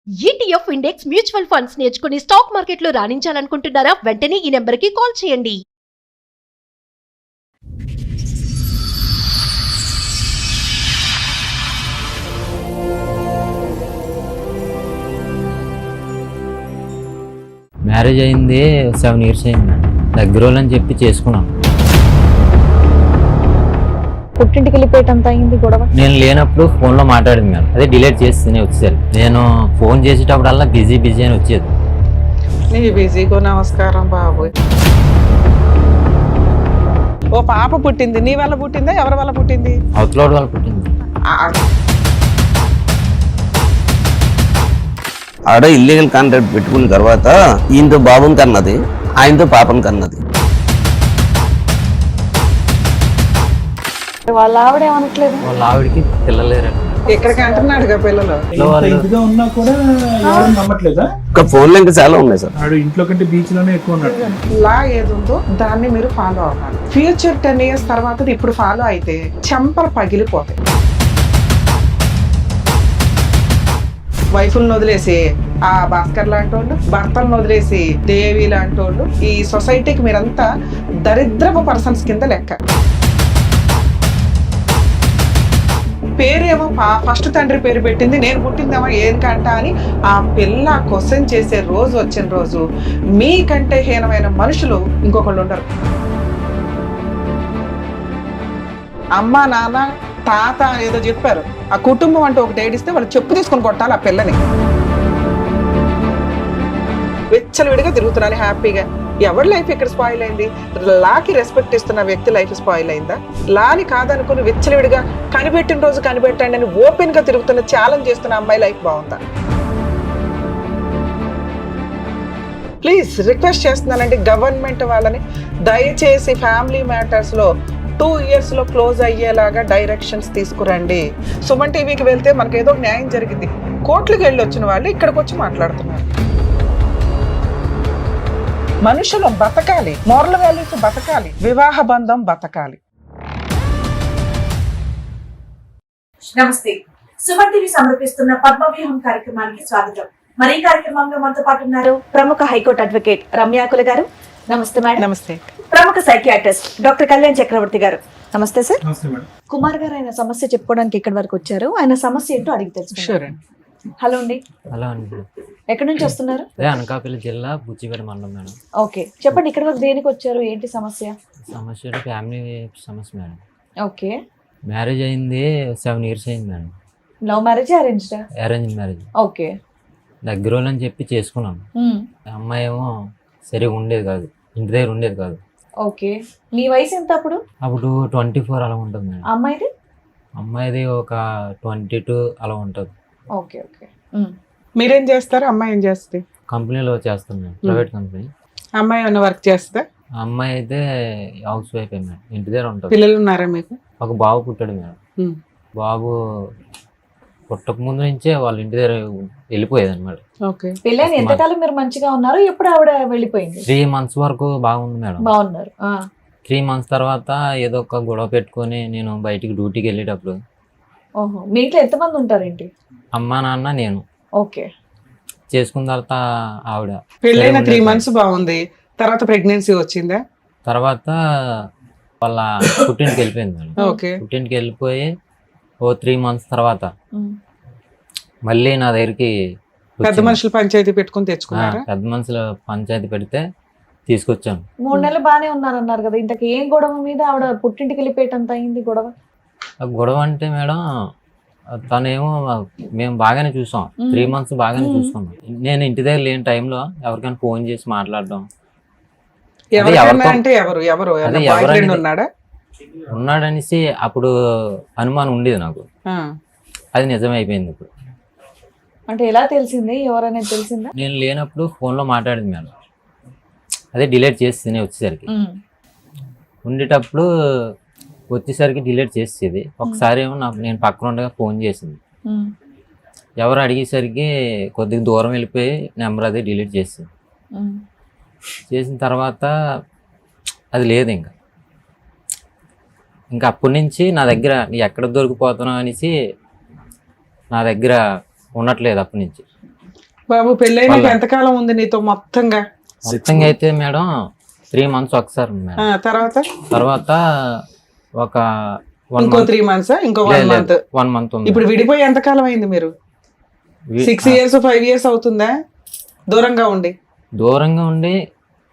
ETF index mutual funds నేర్చుకుని stock మార్కెట్లో రాణించాలనుకుంటున్నారా? వెంటనే ఈ నెంబర్కి కాల్ చేయండి. మ్యారేజ్ అయింది 7 years అయింది మేడం. దగ్గర వాళ్ళని చెప్పి చేసుకున్నాను. పుట్టింటికి వెళ్ళిపోయేటంత అయింది గొడవ. నేను లేనప్పుడు ఫోన్లో మాట్లాడింది మేడం. అదే డిలీట్ చేస్తేనే వచ్చేది. నేను ఫోన్ చేసేటప్పుడల్లా బిజీ అని వచ్చేది. నీ బిజీకో నమస్కారం బాబు. ఓ పాప పుట్టింది, నీ వల్ల పుట్టిందా ఎవరి వల్ల పుట్టింది? అవతలోడు వాళ్ళు పుట్టింది. ఆడ ఇల్లీగల్ కాంట్రాక్ట్ పెట్టుకున్న తర్వాత ఈయనతో బాబుని కన్నది, ఆయనతో పాపని కన్నది. వాళ్ళ ఆవిడ ఏమనట్లేదు. వాళ్ళ ఆవిడకి పిల్లలేరండి. ఇక్కడికి అంటున్నాడుగా పిల్లలు. ఇంట్లో ఉన్నా కూడా ఎవరు నమ్మట్లేదా? ఇంకా ఫోన్లో ఇంకా చాలా ఉన్నాయి సార్. ఆడు ఇంట్లో కంటే బీచ్ లోనే ఎక్కువ ఉన్నాడు. లా ఏదుందో దాన్ని మీరు ఫాలో అవ్వాలి. ఫ్యూచర్ 10 years తర్వాత ఇప్పుడు ఫాలో అయితే చెంపలు పగిలిపోతాయి. వైఫులను వదిలేసి ఆ భాస్కర్ లాంటి వాళ్ళు, భర్తలను వదిలేసి దేవి లాంటి వాళ్ళు, ఈ సొసైటీకి మీరంతా దరిద్రపు పర్సన్స్ కింద లెక్క. పేరేమో ఫస్ట్ తండ్రి పేరు పెట్టింది, నేను పుట్టిందేమో ఏం కంట అని ఆ పిల్ల క్వశ్చన్ చేసే రోజు వచ్చిన రోజు మీకంటే హీనమైన మనుషులు ఇంకొకళ్ళు ఉండరు. అమ్మ నాన్న తాత ఏదో చెప్పారు, ఆ కుటుంబం అంటే ఒకటి ఏడిస్తే వాళ్ళు చెప్పు తీసుకొని కొట్టాలి ఆ పిల్లని. విచ్చలవిడిగా తిరుగుతున్నాను హ్యాపీగా. ఎవరి లైఫ్ ఇక్కడ స్పాయిల్ అయింది? లాకి రెస్పెక్ట్ ఇస్తున్న వ్యక్తి లైఫ్ స్పాయిల్ అయిందా? లాని కాదనుకుని విచ్చలవిడిగా కనిపెట్టిన రోజు కనిపెట్టండి అని ఓపెన్ గా తిరుగుతున్న ఛాలెంజ్ చేస్తున్న అమ్మాయి లైఫ్ బాగుందా? ప్లీజ్ రిక్వెస్ట్ చేస్తున్నానండి గవర్నమెంట్ వాళ్ళని, దయచేసి ఫ్యామిలీ మ్యాటర్స్ లో 2 years లో క్లోజ్ అయ్యేలాగా డైరెక్షన్స్ తీసుకురండి. సుమన్ టీవీకి వెళ్తే మనకు ఏదో న్యాయం జరిగింది. కోర్టులకు వెళ్ళి వచ్చిన వాళ్ళు ఇక్కడికి వచ్చి మాట్లాడుతున్నారు. మనుషులు బతకాలి, మోరల్ వాల్యూస్ బతకాలి, వివాహ బంధం బతకాలి. నమస్తే. సుమన్ టీవీ సమర్పిస్తున్న పద్మవ్యూహం కార్యక్రమానికి స్వాగతం. మరి ఈ కార్యక్రమంలో మనతో పాటు ఉన్నారు ప్రముఖ హైకోర్టు అడ్వకేట్ రమ్యాకుల గారు. నమస్తే మేడం. నమస్తే. ప్రముఖ సైకియాట్రిస్ట్ డాక్టర్ కళ్యాణ్ చక్రవర్తి గారు. నమస్తే సార్. నమస్తే మేడం. కుమార్ గారు ఆయన సమస్య చెప్పుకోవడానికి ఇక్కడి వరకు వచ్చారు. ఆయన సమస్య ఏంటో అడిగి తెలుసుకుందాం. షూర్ అండి. హలో అండి, అలా అండి. ఎక్కడి నుంచి వస్తున్నారు? అదే అనకాపల్లి జిల్లా బుచ్చిపేట మండలం మేడం. ఓకే, చెప్పండి ఇక్కడ వరకు దేనికి వచ్చారు, ఏంటి సమస్య? సమస్య ఫ్యామిలీ సమస్య మేడం. ఓకే, మ్యారేజ్ అయింది 7 years అయింది madam. Love marriage arranged? Arrange marriage. Okay, దగ్గర వాళ్ళని చెప్పి చేసుకున్నాను. అమ్మాయి ఏమో సరిగా ఉండేది కాదు, ఇంటి దగ్గర ఉండేది కాదు. ఓకే, మీ వయసు ఎంత అప్పుడు? అప్పుడు 24 అలా ఉంటుంది మేడం. అమ్మాయిది? అమ్మాయిది ఒక 22 అలా ఉంటుంది. Okay okay. మీరేం చేస్తారు? అమ్మాయి ఏం చేస్తుంది? కంపెనీలో చేస్తాను మేడం, ప్రైవేట్ కంపెనీ. అమ్మాయి ఏమైనా వర్క్ చేస్తా? అమ్మాయి అయితే హౌస్ వైఫ్ మేడం, ఇంటి దగ్గర ఉంటుంది. పిల్లలు ఉన్నారా మీకు? ఒక బాబు పుట్టాడు మేడం. బాబు పుట్టక ముందు నుంచే వాళ్ళ ఇంటి దగ్గర వెళ్ళిపోయేది అనమాట. ఓకే. పెళ్ళైన ఎంతకాలం మీరు మంచిగా ఉన్నారు? ఎప్పుడు ఆవిడ వెళ్ళిపోయింది? 3 months వరకు బాగుంది మేడం. బాగున్నారు. 3 months తర్వాత ఏదో ఒక గొడవ పెట్టుకొని నేను బయటికి డ్యూటీకి వెళ్ళేటప్పుడు. ఓహో, మీ ఇంట్లో ఎంతమంది ఉంటారేంటి? అమ్మ నాన్న నేను. ఓకే. చేసుకున్న తర్వాత ఆవిడ పెళ్ళైన 3 months బాగుంది, తర్వాత ప్రెగ్నెన్సీ వచ్చిందా? తర్వాత వాళ్ళ పుట్టింటికి వెళ్ళిపోయింది మేడం. ఓకే. పుట్టింటికి వెళ్ళిపోయి ఓ 3 months తర్వాత మళ్ళీ నా దగ్గరికి పెద్ద మనుషులు పంచాయతీ పెట్టుకుని తెచ్చుకున్నారా? పెద్ద మనుషుల పంచాయతీ పెడితే తీసుకొచ్చాను. 3 నెలలు బాగానే ఉన్నారన్నారు కదా, ఇంతకు ఏం గొడవ మీద ఆవిడ పుట్టింటికి వెళ్ళిపోయేటంత అయింది గొడవ? గొడవ అంటే మేడం తనేమో మేము బాగానే చూసాం, 3 months బాగానే చూసుకున్నాం. నేను ఇంటి దగ్గర లేని టైంలో ఎవరికైనా ఫోన్ చేసి మాట్లాడడం. అంటే ఎవరు ఉన్నాడా? ఉన్నాడనేసి అప్పుడు అనుమానం ఉండేది నాకు. అది నిజమే అయిపోయింది ఇప్పుడు. అంటే ఎలా తెలిసింది, ఎవరనేది తెలిసిందా? నేను లేనప్పుడు ఫోన్లో మాట్లాడింది మేడం. అదే డిలీట్ చేస్తేనే వచ్చేసరికి. ఉండేటప్పుడు వచ్చేసరికి డిలీట్ చేసేది. ఒకసారి ఏమో నేను పక్కన ఉండగా ఫోన్ చేసింది. ఎవరు అడిగేసరికి కొద్దిగా దూరం వెళ్ళిపోయి నెంబర్ అది డిలీట్ చేసింది. చేసిన తర్వాత అది లేదు ఇంకా అప్పటి నుంచి నా దగ్గర ఎక్కడ దొరికిపోతున్నావు అనేసి నా దగ్గర ఉండట్లేదు అప్పటి నుంచి. బాబు పెళ్ళైనాక ఎంతకాలం ఉంది నీతో మొత్తంగా? మొత్తంగా అయితే మేడం 3 months ఒకసారి మేడం. తర్వాత ఒక ఇంకో 3 months, ఇంకో 1 month. 1 month ఉంది. ఇప్పుడు విడిపోయి ఎంతకాలం అయింది మీరు? 6 years 5 years అవుతుందా దూరంగా ఉండి?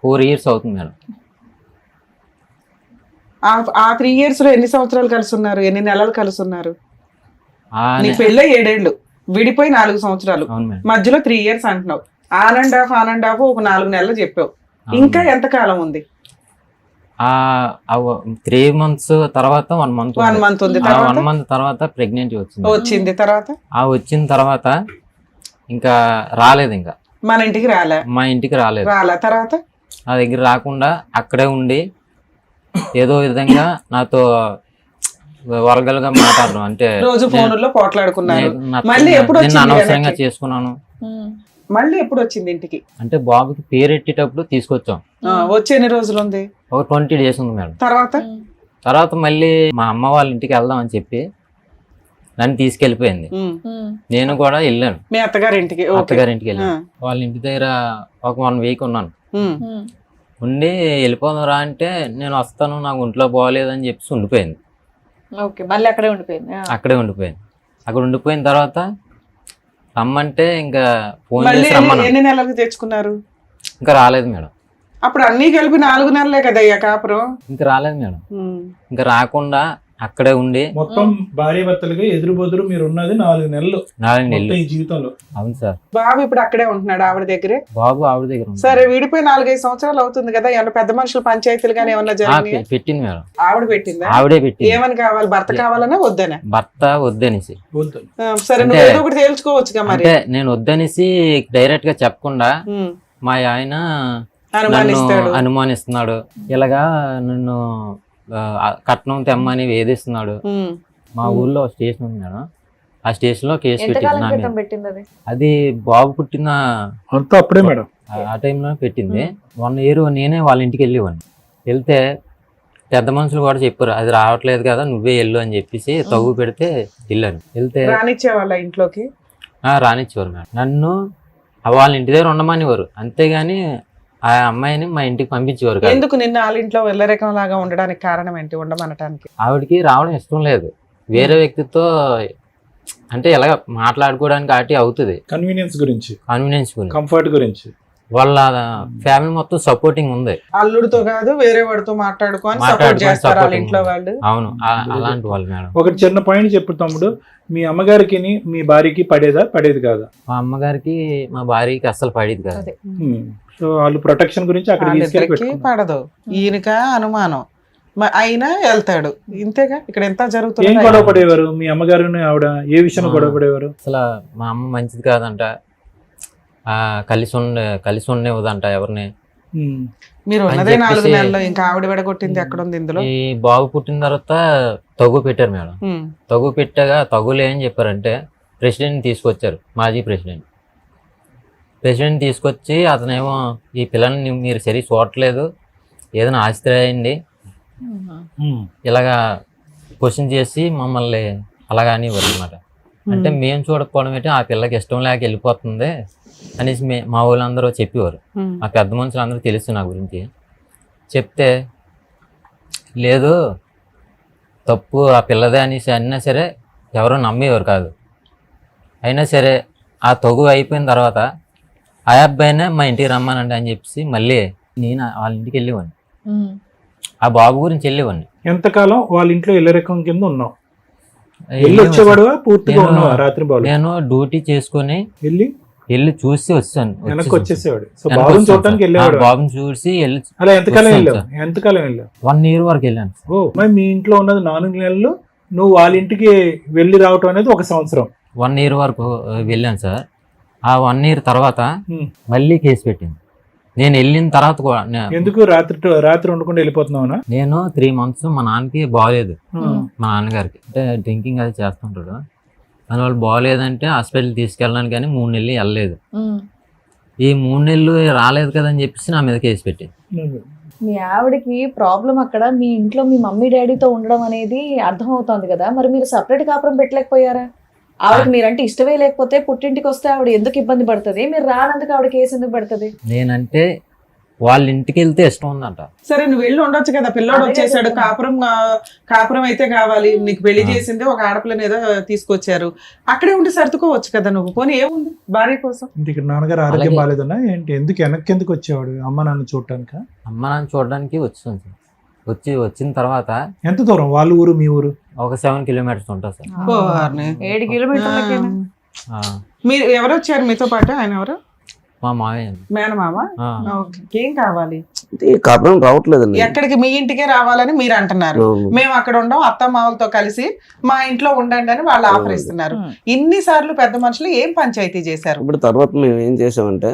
4 years అవుతుంది మేడం. ఆ 3 years లో ఎన్ని సంవత్సరాలు కలిసి ఉన్నారు? ఎన్ని నెలలు కలిసి ఉన్నారు? నీ పెళ్ళై 7 ఏళ్ళు, విడిపోయి 4 సంవత్సరాలు, అవును మేడం. మధ్యలో 3 years అంటున్నావు. ఆన్ అండ్ ఆఫ్ ఒక 4 నెలలు చెప్పావు. ఇంకా ఎంత కాలం ఉంది? 3 months తర్వాత 1 month 1 month ఉంది. 1 month తర్వాత ప్రెగ్నెంట్ వచ్చింది. తర్వాత వచ్చిన తర్వాత ఇంకా రాలేదు. ఇంకా మన ఇంటికి రాలే. మా ఇంటికి రాలేదు. తర్వాత నా దగ్గర రాకుండా అక్కడే ఉండి ఏదో విధంగా నాతో వరగలుగా మాట్లాడడం, అంటే రోజు ఫోన్లో పోట్లాడుకున్నారు. నేను మళ్ళీ ఎప్పుడు వచ్చింది అనవసరంగా వెనక్కి? చేసుకున్నాను. మళ్ళీ ఎప్పుడు వచ్చింది ఇంటికి? అంటే బాబుకి పేరెట్టేటప్పుడు తీసుకొచ్చాం. వచ్చి ఎన్ని రోజులు ఉంది? ఒక 20 days ఉంది మేడం. తర్వాత మళ్ళీ మా అమ్మ వాళ్ళ ఇంటికి వెళ్దాం అని చెప్పి నన్ను తీసుకెళ్ళిపోయింది. నేను కూడా వెళ్ళాను మీ అత్తగారింటికి. అత్తగారింటికి వెళ్ళాను. వాళ్ళ ఇంటి దగ్గర ఒక 1 week ఉన్నాను. ఉండి వెళ్ళిపోదాం రా అంటే నేను వస్తాను, నాకు ఒంట్లో బాగోలేదని చెప్పేసి ఉండిపోయింది. మళ్ళీ అక్కడే ఉండిపోయింది. అక్కడ ఉండిపోయిన తర్వాత రమ్మంటే ఇంకా ఫోన్ మళ్ళీ చేసి రమ్మన్నా. ఎన్ని నెలలకు తెచ్చుకున్నారు? ఇంకా రాలేదు మేడం. అప్పుడు అన్ని కలిపి 4 నెలలే కదయ్యా కాపురం. ఇంకా రాలేదు మేడం. ఇంకా రాకుండా అక్కడే ఉండి మొత్తం భార్య భర్తలుగా ఎదురు బొదురు మీరు ఉన్నది 4 నెలలు మొత్తం ఈ జీవితంలో. అవును సార్. బాబు ఇప్పుడు అక్కడే ఉంటున్నాడు ఆవిడ దగ్గరే? బాబు ఆవిడ దగ్గర ఉంది. సరే, విడిపోయి 4-5 సంవత్సరాలు అవుతుంది కదా, ఏమన్నా పెద్ద మనుషులు పంచాయతీలు గానీ ఏమన్నా జరిగినాయా? పెట్టింది మేడం. ఆవిడ పెట్టిందా? ఆవిడే పెట్టింది. ఏమని కావాలి? భర్త కావాలన్నా వద్దనా? భర్త వద్దనేసి. వద్దు. సరే, నువ్వు ఏదో ఒకటి తేల్చుకోవచ్చుగా మరి. అంటే నేను వద్దనేసి డైరెక్ట్ గా చెప్పకుండా మా ఆయన నన్ను అనుమానిస్తున్నాడు. ఇలాగా నన్ను కట్నం తెమ్మని వేధిస్తున్నాడు. మా ఊర్లో స్టేషన్ ఉంది మేడం, ఆ స్టేషన్ లో కేసు పెట్టింది. అది బాబు పుట్టిన అంతా అప్పుడే మేడం ఆ టైంలో పెట్టింది. 1 year నేనే వాళ్ళ ఇంటికి వెళ్ళేవాడిని. వెళ్తే పెద్ద మనుషులు కూడా చెప్పారు, అది రావట్లేదు కదా నువ్వే వెళ్ళు అని చెప్పేసి తవ్వు పెడితే వెళ్ళాను. వెళ్తే రానిచ్చేవాళ్ళ ఇంట్లోకి? రానిచ్చేవారు మేడం. నన్ను వాళ్ళ ఇంటి దగ్గర ఉండమనేవారు, అంతేగాని ఆ అమ్మాయిని మా ఇంటికి పంపించేవారు కాదు. ఎందుకు నిన్న వాళ్ళ ఇంట్లో వెళ్ళరకం లాగా ఉండడానికి కారణం ఏంటి? ఉండమనటానికి ఆవిడకి రావడం ఇష్టం లేదు. వేరే వ్యక్తితో అంటే ఎలాగ మాట్లాడుకోవడానికి ఆటి అవుతుంది. కన్వీనియన్స్ గురించి, కంఫర్ట్ గురించి వాళ్ళ ఫ్యామిలీ మొత్తం సపోర్టింగ్ ఉంది. అల్లుడితో కాదు వేరే వాడితో మాట్లాడుకొని సపోర్ట్ చేస్తారు వాళ్ళ ఇంట్లో వాళ్ళు. అవును, అలాంటి వాళ్ళు మేడం. ఒక చిన్న పాయింట్ చెప్పు తమ్ముడు, మీ అమ్మగారికి మీ భార్యకి పడేది కాదా? మా అమ్మగారికి మా భార్యకి అస్సలు పడేది కాదు. సో వాళ్ళు ప్రొటెక్షన్ గురించి అక్కడ పడదు. ఈయనక అనుమానం అయినా వెళ్తాడు, ఇంతేగా. ఇక్కడ ఎంత జరుగుతుంది? ఏం గొడవ పడేవారు మీ అమ్మగారు ఆవిడ? ఏ విషయంలో గొడవ పడేవారు? అసలు మా అమ్మ మంచిది కాదంట, కలిసి ఉండేవదంట ఎవరిని. మీరు ఉన్నదే 4 నెలలు, ఇంకా ఆవిడ విడగొట్టింది ఎక్కడ ఉంది ఇందులో? ఈ బాబు పుట్టిన తర్వాత తగు పెట్టారు మేడం. తగు పెట్టగా తగులు ఏం చెప్పారంటే ప్రెసిడెంట్ తీసుకొచ్చారు, మాజీ ప్రెసిడెంట్ తీసుకొచ్చి అతనేమో ఈ పిల్లల్ని మీరు సరి చూడట్లేదు, ఏదైనా ఆస్తి రాయండి ఇలాగా క్వశ్చన్ చేసి మమ్మల్ని అలాగని అనమాట. అంటే మేము చూడకపోవడం ఏంటి, ఆ పిల్లకి ఇష్టం లేక వెళ్ళిపోతుంది అనేసి మా వాళ్ళందరూ చెప్పేవారు. మా పెద్ద మనుషులు అందరూ తెలుసు నా గురించి. చెప్తే లేదు తప్పు ఆ పిల్లదే అనేసి అయినా సరే ఎవరో నమ్మేవారు కాదు. అయినా సరే ఆ తగు అయిపోయిన తర్వాత ఆ అబ్బాయినే మా ఇంటికి రమ్మానండి అని చెప్పేసి మళ్ళీ నేను వాళ్ళ ఇంటికి వెళ్ళేవాడిని. ఆ బాబు గురించి వెళ్ళేవాడిని. ఎంతకాలం వాళ్ళ ఇంట్లో ఇళ్ళ రకం కింద ఉన్నావు? వచ్చేవాడు పూర్తిగా ఉన్నావా? రాత్రి నేను డ్యూటీ చేసుకుని వెళ్ళి చూసి వచ్చాను. వెనక్కి వచ్చేసేవాడు. సో బాబుని చూడటానికి వెళ్ళేవాడు. బాబుని చూసి అలా ఎంతకాలం వెళ్ళావు? 1 year వరకు వెళ్ళాను. ఓ, మరి మీ ఇంట్లో ఉన్నది 4 నెలలు, నువ్వు వాళ్ళ ఇంటికి వెళ్ళి రావటం అనేది 1 సంవత్సరం. 1 year వరకు వెళ్ళాను సార్. ఆ 1 year తర్వాత మళ్ళీ కేసు పెట్టింది. నేను వెళ్ళిన తర్వాత కూడా ఎందుకు రాత్రి ఉండకుండా వెళ్ళిపోతున్నావునా? నేను 3 months మా నాన్నకి బాగలేదు, మా నాన్నగారికి అంటే డ్రింకింగ్ అది చేస్తుంటాడు. దానివల్ల బాగలేదంటే హాస్పిటల్ తీసుకెళ్ళడానికి కానీ 3 నెలలు వెళ్ళలేదు. ఈ 3 నెలలు రాలేదు కదా అని చెప్పేసి నా మీద కేసు పెట్టింది. మీ ఆవిడకి ప్రాబ్లం అక్కడ మీ ఇంట్లో మీ మమ్మీ డాడీతో ఉండడం అనేది అర్థం అవుతుంది కదా, మరి మీరు సపరేట్ కాపురం పెట్టలేకపోయారా? ఆవిడకి మీరంటే ఇష్టమే లేకపోతే పుట్టింటికి వస్తే ఆవిడ ఎందుకు ఇబ్బంది పడుతుంది, మీరు రానందుకు ఆవిడ కేసు ఎందుకు పడుతుంది? నేనంటే వాళ్ళ ఇంటికి వెళ్తే ఇష్టం ఉందంట. సరే నువ్వు వెళ్ళి ఉండొచ్చు కదా, పిల్లోడు వచ్చేసాడు, కాపురం అయితే కావాలి, నీకు పెళ్లి చేసింది ఒక ఆడపిల్లని ఏదో తీసుకొచ్చారు, అక్కడే ఉండి సర్దుకోవచ్చు కదా నువ్వు. పోనీ ఏముంది భార్య కోసం. ఇక్కడ నాన్నగారు ఆరోగ్యం బాగాలేదన్నా ఏంటి, వెనక్కి ఎందుకు వచ్చేవాడు అమ్మ నాన్న చూడటానికి? అమ్మ నాన్న చూడడానికి వచ్చింది సార్. వచ్చిన తర్వాత ఎంత దూరం వాళ్ళ ఊరు మీ ఊరు? ఒక 7 కిలోమీటర్స్ ఉంటుంది సార్. 7 కిలోమీటర్లకేనా? మీరు ఎవరు వచ్చారు మీతో పాటు? ఆయన ఎవరు? మా మావయ్య. మేనమామ. ఓకే. ఏం కావాలి? కాపురం రావట్లేదండి. ఎక్కడికి? మీ ఇంటికే రావాలని మీరు అంటున్నారు. మేము అక్కడ ఉండం, అత్త మామలతో కలిసి మా ఇంట్లో ఉండండి అని వాళ్ళు ఆఫర్ ఇస్తున్నారు. ఇన్నిసార్లు పెద్ద మనుషులు ఏం పంచాయతీ చేశారు? ఇప్పుడు తర్వాత మేము ఏం చేసామంటే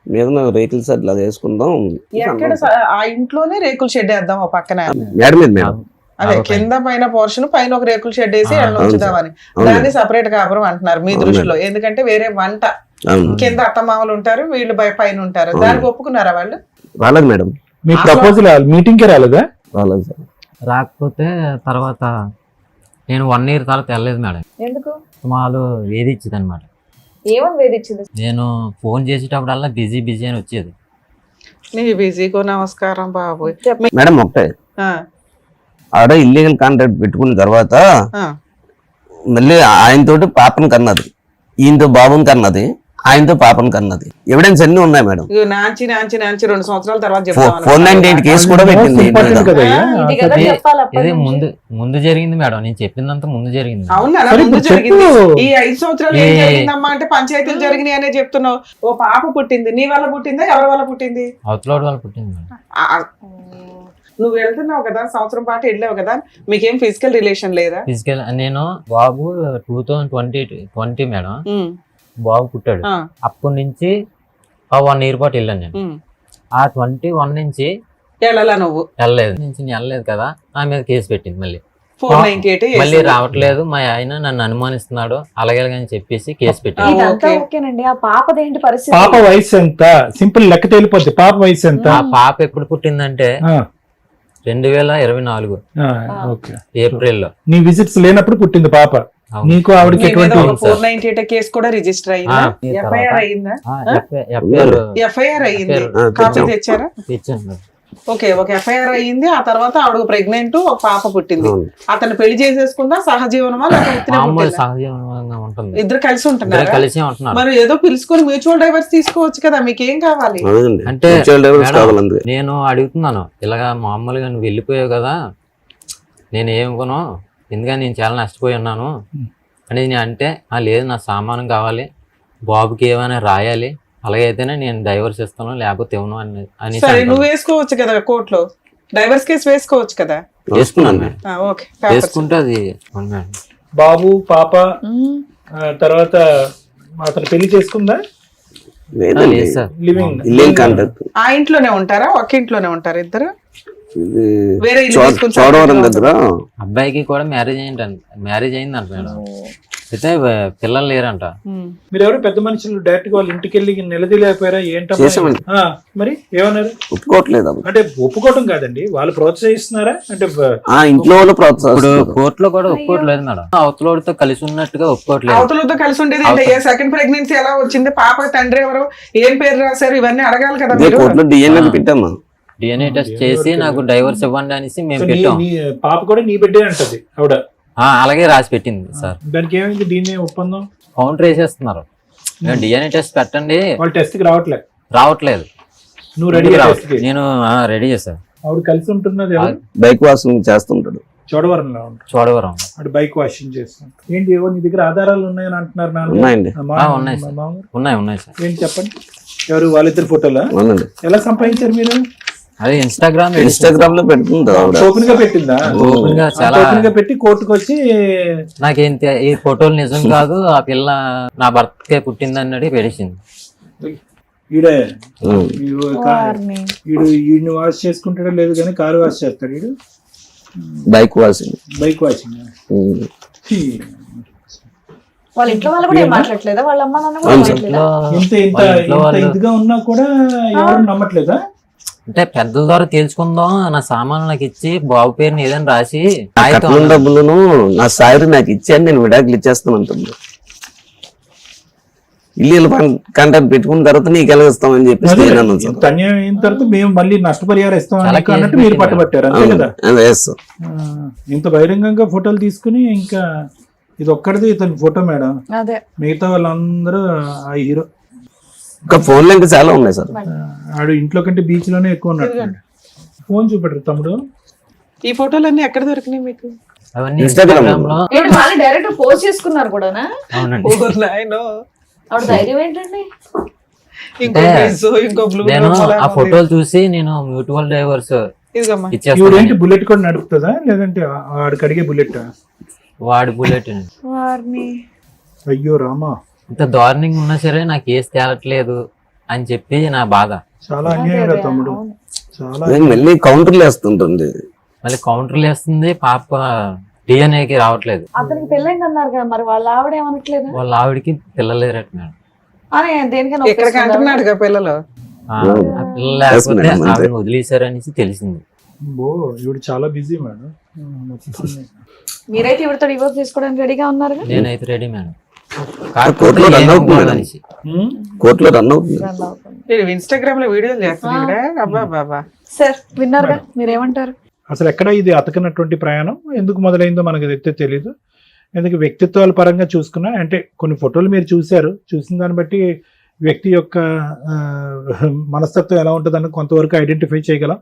మీద రేకుల షెడ్ అలా వేసుకుందాం. ఎక్కడ? ఆ ఇంట్లోనే రేకుల షెడ్ వేద్దాం ఓ పక్కన. మేడం మీద మేడం అదే కింద పైన పోర్షన్, పైన ఒక రేకుల షెడ్ వేసి ఎండ ఉంచుదామని. దాన్ని సపరేట్ కాపురం అంటున్నారు మీ దృష్టిలో, ఎందుకంటే వేరే వంట, కింద అత్తమామలు ఉంటారు, వీళ్ళు పైన ఉంటారు. దానికి ఒప్పుకున్నారా వాళ్ళు? రాలేదు మేడం. మీ ప్రపోజల్ మీటింగ్ కి రాలేదా? రాలేదు సార్. రాకపోతే తర్వాత నేను 1 year తర్వాత వెళ్ళలేదు మేడం. ఎందుకు? వాళ్ళు వేధించింది అనమాట. ఏమని వేధించింది? నేను ఫోన్ చేసేటప్పుడల్లా బిజీ అని వచ్చేది. నీ బిజీకో నమస్కారం బాబోయ్. మేడం ఒకటే, ఆడ ఇల్లీగల్ కాంట్రాక్ట్ పెట్టుకున్న తర్వాత మళ్ళీ ఆయనతోటి పాపను కన్నది, ఈయనతో బాబుని కన్నది, ఆయనతో పాపను కన్నది. ఎవిడెన్స్ అన్ని ఉన్నాయి మేడం. నాంచి 2 సంవత్సరాల తర్వాత 498 కేసు కూడా పెట్టింది. ఇది ముందు జరిగింది మేడం, నేను చెప్పిందంతా ముందు జరిగింది. అవునా? ముందు జరిగింది. ఈ 5 సంవత్సరాలు ఏం జరిగిందమ్మా అంటే పంచాయతీలు జరిగినాయి అనే చెప్తున్నావు. ఓ పాప పుట్టింది, నీ వల్ల పుట్టిందా ఎవరి వల్ల పుట్టింది? అవతలోడి వల్ల పుట్టింది మేడం. నువ్వు వెళ్తున్నావు కదా, సంవత్సరం పాటు వెళ్ళావు కదా, మీకేం ఫిజికల్ రిలేషన్ లేదా? ఫిజికల్ నేను బాబు 2020 మేడం బాబు పుట్టాడు. అప్పటి నుంచి 1 year పాటు వెళ్ళాను నేను. ఆ 21 నుంచి వెళ్ళాలా నువ్వు? వెళ్ళలేదు కదా, నా మీద కేసు పెట్టింది. మళ్ళీ 498 మళ్ళీ రావట్లేదు, మా ఆయన నన్ను అనుమానిస్తున్నాడు అలాగే అని చెప్పేసి కేసు పెట్టింది. ఇదంతా ఓకేనండి, ఆ పాపదేంటి పరిస్థితి? పాప వయసు ఎంత? సింపుల్ లెక్క తేలిపోద్ది. పాప వయసు ఎంత? ఆ పాప ఎప్పుడు పుట్టిందంటే 2024 ఏప్రిల్లో. నీ విజిట్స్ లేనప్పుడు పుట్టింది పాప. నీకు ఆవిడకి ఎటువంటి? 498 కేసు కూడా రిజిస్టర్ అయిందా? ఎఫ్ఐఆర్ అయిందా? ఎఫ్ఐఆర్ అయింది. కాపీ తెచ్చారా? ఓకే, ఒక ఎఫ్ఐఆర్ అయ్యింది. ఆ తర్వాత ఆవిడ ప్రెగ్నెంట్, ఒక పాప పుట్టింది. అతను పెళ్లి చేసేసుకుందా? సహజీవనమా? సహజీవనంగా ఉంటుంది. ఇద్దరు కలిసి ఉంటున్నారు. కలిసి ఉంటున్నారు. మరి ఏదో పిలుచుకొని మ్యూచువల్ డైవర్స్ తీసుకోవచ్చు కదా, మీకేం కావాలి? అంటే నేను అడుగుతున్నాను, ఇలాగా మామూలుగా నువ్వు వెళ్ళిపోయావు కదా, నేను ఏమనుకోను, ఎందుకని నేను చాలా నష్టపోయి ఉన్నాను అనేది నేను అంటే, లేదు నా సామానం కావాలి, బాబుకి ఏమైనా రాయాలి, అలాగైతేనే నేను డైవర్స్ ఇస్తాను లేకపోతే ఇవ్వను అని. సరే, నువ్వు వేసుకోవచ్చు కదా కోర్టులో, డైవర్స్ కేసు వేసుకోవచ్చు కదా. వేసుకున్నాను. ఓకే, వేసుకుంటే అది బాబు పాప తర్వాత అతను పెళ్లి చేసుకుందా? Living contract. ఆ ఇంట్లోనే ఉంటారా? ఒక ఇంట్లోనే ఉంటారా ఇద్దరు? చోడవరం దగ్గర. అబ్బాయికి కూడా మ్యారేజ్ అయింది అంట మేడం. అయితే పిల్లలు లేరంట. మీరు ఎవరు పెద్ద మనుషులు డైరెక్ట్ గా వాళ్ళ ఇంటికి వెళ్ళి నిలదీలేకపోయారా? ఏంటమ్మా మరి ఏమన్నారు? ఒప్పుకోవట్లేదు. అంటే ఒప్పుకోవటం కాదండి, వాళ్ళు ప్రోత్సహిస్తున్నారా? అంటే ఇంట్లో వాళ్ళు ప్రోత్సహిస్తారు. కోర్టులో కూడా ఒప్పుకోవట్లేదు మేడం. అవతలతో కలిసి ఉన్నట్టుగా ఒప్పుకోవట్లేదు. అవతలతో కలిసి ఉండేది. సెకండ్ ప్రెగ్నెన్సీ ఎలా వచ్చింది? పాప తండ్రి ఎవరు, ఏం పేరు రాశారు, ఇవన్నీ అడగాలి కదా మీరు. కోర్టులో డిఎన్ఏ పెట్టామా? డిఎన్ఏ టెస్ట్ చేసి నాకు డైవర్స్ ఇవ్వండి అనేసి మేము పెట్టాం. పాప కూడా నీ బిడ్డే అంటది ఆవిడ. అలాగే రాసి పెట్టింది సార్. దానికి ఏమైంది? డిఎన్ఏ ఒప్పందం కౌంటర్ వేసేస్తున్నారు. డిఎన్ఏ టెస్ట్ పెట్టండి, వాళ్ళు టెస్ట్ కి రావట్లేదు. నువ్వు రెడీ? నేను రెడీ చేశాను. ఆవిడ కలిసి ఉంటున్నది బైక్ వాషింగ్ చేస్తుంటాడు. చోడవరంలో చోడవరం అటు బైక్ వాషింగ్ చేస్తాను. ఏంటి ఏవో నీ దగ్గర ఆధారాలు ఉన్నాయని అంటున్నారు? ఉన్నాయి సార్. ఏంటి చెప్పండి. ఎవరు? వాళ్ళిద్దరు ఫోటోలా? ఎలా సంపాదించారు మీరు? అదే ఇన్స్టాగ్రామ్ లో పెట్టుకుంటా. ఓపెన్ గా పెట్టిందా? ఓపెన్ గా చాలా ఓపెన్ గా పెట్టి కోర్టుకు వచ్చి నాకేంటి ఈ ఫోటోలు నిజం కాదు, ఆ పిల్ల నా భర్తకే పుట్టింది అన్నది పెట్టేసింది. ఈయన వాష్ చేసుకుంటాడో లేదు కానీ కారు వాష్ చేస్తాడు వీడు. Bike washing. వాళ్ళ ఇంట్లో వాళ్ళు కూడా మాట్లాడలేదా? వాళ్ళ అమ్మ నాన్న ఇంత ఇదిగా ఉన్నా కూడా ఎవరు నమ్మట్లేదా? అంటే పెద్దల ద్వారా తేల్చుకుందాం, నా సామాన్లు నాకు ఇచ్చి బాబు పేరుని ఏదైనా రాసి డబ్బులను నా సాయిరు నాకు ఇచ్చి అని నేను విడాకులు ఇచ్చేస్తాను అంటుంది. ఇల్లీగల్ కాంట్రాక్ట్ పెట్టుకున్న తర్వాత నీకు ఎలా ఇస్తామని చెప్పి అదే, నేను అన్నాను సార్. ఇంత అన్యాయం అయిన తర్వాత మేము మళ్ళీ నష్టపరిహారం ఇస్తాం చాలా అని అన్నట్టు కేసులు మీరు పట్టుబట్టారు అంతే కదా. Yes sir. ఇంత బహిరంగంగా ఫోటోలు తీసుకుని ఇంకా ఇది ఒక్కడిది ఇతని ఫోటో మేడం, అదే మిగతా వాళ్ళందరూ ఆ హీరో. ఇంకా ఫోన్లు ఇంకా చాలా ఉన్నాయి సార్. ఆడు ఇంట్లో కంటే బీచ్ లోనే ఎక్కువ ఉన్నట్టు. ఫోన్ చూపెట్టరు తమ్ముడు. ఈ ఫోటోలన్నీ ఎక్కడ దొరికినాయి మీకు? అవన్నీ Instagram ఇన్స్టాగ్రామ్ లో. ఏంటి మళ్ళీ డైరెక్ట్ పోస్ట్ చేసుకున్నారు కూడానా? అవునండి. ఓ నాయనో. ఆవిడ ధైర్యం ఏంటండి? ఇంకో అంటే face, ఇంకో బ్లూ నేను ఆ ఫోటోలు చూసి నేను మ్యూచువల్ డైవర్స్ ఇదిగమ్మా. ఇవిడేంటి ఇచ్చేస్తాను. బుల్లెట్ కూడా నడుపుతుందా లేదంటే ఆడికి అడిగే బుల్లెట్? వాడి బుల్లెట్. వారిని అయ్యో రామా, ఇంత దారుణంగా ఉన్నా సరే నాకు కేసు తేలట్లేదు అని చెప్పి నా బాధ. చాలా అన్యాయం రా తమ్ముడు, చాలా. నేను మళ్ళీ కౌంటర్లు వేస్తుంటుంది. మళ్ళీ కౌంటర్లు వేస్తుంది, పాప డిఎన్ఏకి రావట్లేదు. అతనికి పెళ్ళైంది అన్నారు కదా, మరి వాళ్ళ ఆవిడ ఏమనట్లేదు వాళ్ళ ఆవిడకి పిల్లలేరట మేడం. అని దేనికైనా ఇక్కడికి ఒప్పేసుకుందా? అంటున్నాడుగా పిల్లలు. ఆ పిల్లలు లేకపోతే మేడం, అంతే. ఆవిడని వదిలేశారనేసి తెలిసింది. ఓ ఈవిడ చాలా బిజీ మేడం. మీరైతే ఇవిడతో డివోర్స్ తీసుకోవడానికి రెడీగా ఉన్నారు నేనైతే రెడీ మేడం. కోర్టులో రన్ అవుతుంది మేడం. అనేసి. కోర్టులో రన్ అవుతుంది. ఇన్స్టాగ్రామ్ లో వీడియోలు చేస్తున్నాడా? అబ్బా బాబా. సార్ విన్నారుగా, మీరేమంటారు? అసలు ఎక్కడ ఇది అతకనటువంటి ప్రయాణం ఎందుకు మొదలైందో మనకు అయితే తెలియదు. ఎందుకు వ్యక్తిత్వాల పరంగా చూసుకున్నా అంటే కొన్ని ఫోటోలు మీరు చూశారు, చూసిన దాన్ని బట్టి వ్యక్తి యొక్క మనస్తత్వం ఎలా ఉంటుందని కొంతవరకు ఐడెంటిఫై చేయగలం.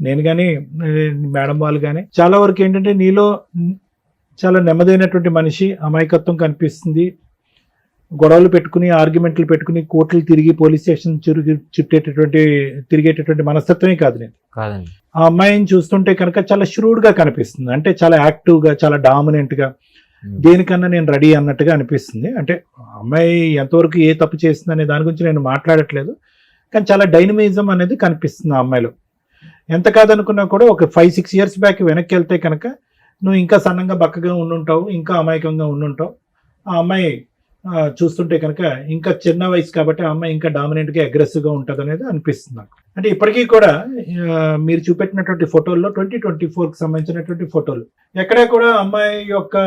నేను కానీ మేడం వాళ్ళు కానీ చాలా వరకు ఏంటంటే నీలో చాలా నెమ్మదైనటువంటి మనిషి, అమాయకత్వం కనిపిస్తుంది. గొడవలు పెట్టుకుని ఆర్గ్యుమెంట్లు పెట్టుకుని కోర్టులు తిరిగి పోలీస్ స్టేషన్ తిరిగేటటువంటి మనస్తత్వమే కాదు నేను. కాదండి. ఆ అమ్మాయిని చూస్తుంటే కనుక చాలా ష్రూడ్గా కనిపిస్తుంది. అంటే చాలా యాక్టివ్గా, చాలా డామినెంట్గా, దేనికన్నా నేను రెడీ అన్నట్టుగా అనిపిస్తుంది. అంటే అమ్మాయి ఎంతవరకు ఏ తప్పు చేస్తుంది అనే దాని గురించి నేను మాట్లాడట్లేదు, కానీ చాలా డైనమిజం అనేది కనిపిస్తుంది ఆ అమ్మాయిలో. ఎంత కాదనుకున్నా కూడా ఒక 5-6 years బ్యాక్ వెనక్కి వెళ్తే కనుక నువ్వు ఇంకా సన్నంగా బక్కగా ఉండుంటావు, ఇంకా అమాయకంగా ఉండుంటావు. ఆ అమ్మాయి చూస్తుంటే కనుక ఇంకా చిన్న వయసు కాబట్టి ఆ అమ్మాయి ఇంకా డామినెంట్గా అగ్రెసివ్గా ఉంటుంది అనేది అనిపిస్తుంది నాకు. అంటే ఇప్పటికీ కూడా మీరు చూపెట్టినటువంటి ఫోటోల్లో 2024కి సంబంధించినటువంటి ఫోటోలు ఎక్కడా కూడా అమ్మాయి యొక్క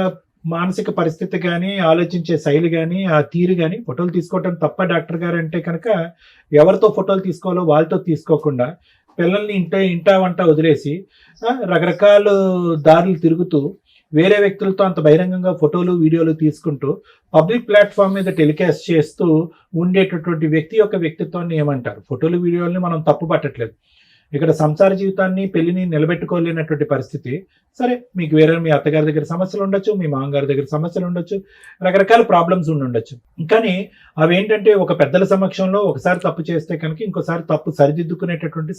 మానసిక పరిస్థితి కానీ, ఆలోచించే శైలి కానీ, ఆ తీరు కానీ ఫోటోలు తీసుకోవటం తప్ప డాక్టర్ గారు అంటే కనుక ఎవరితో ఫోటోలు తీసుకోవాలో వాళ్ళతో తీసుకోకుండా పిల్లల్ని ఇంటా వంట వదిలేసి రకరకాల దారులు తిరుగుతూ వేరే వ్యక్తులతో అంత బహిరంగంగా ఫోటోలు వీడియోలు తీసుకుంటూ పబ్లిక్ ప్లాట్ఫామ్ మీద టెలికాస్ట్ చేస్తూ ఉండేటటువంటి వ్యక్తి యొక్క వ్యక్తిత్వాన్ని ఏమంటారు? ఫోటోలు వీడియోలని మనం తప్పు పట్టట్లేదు. ఇక్కడ సంసార జీవితాన్ని, పెళ్లిని నిలబెట్టుకోలేనటువంటి పరిస్థితి. సరే, మీకు వేరే మీ అత్తగారి దగ్గర సమస్యలు ఉండొచ్చు, మీ మామగారి దగ్గర సమస్యలు ఉండొచ్చు, రకరకాల ప్రాబ్లమ్స్ ఉండొచ్చు. కానీ అవేంటంటే ఒక పెద్దల సమక్షంలో ఒకసారి తప్పు చేస్తే కనుక ఇంకోసారి తప్పు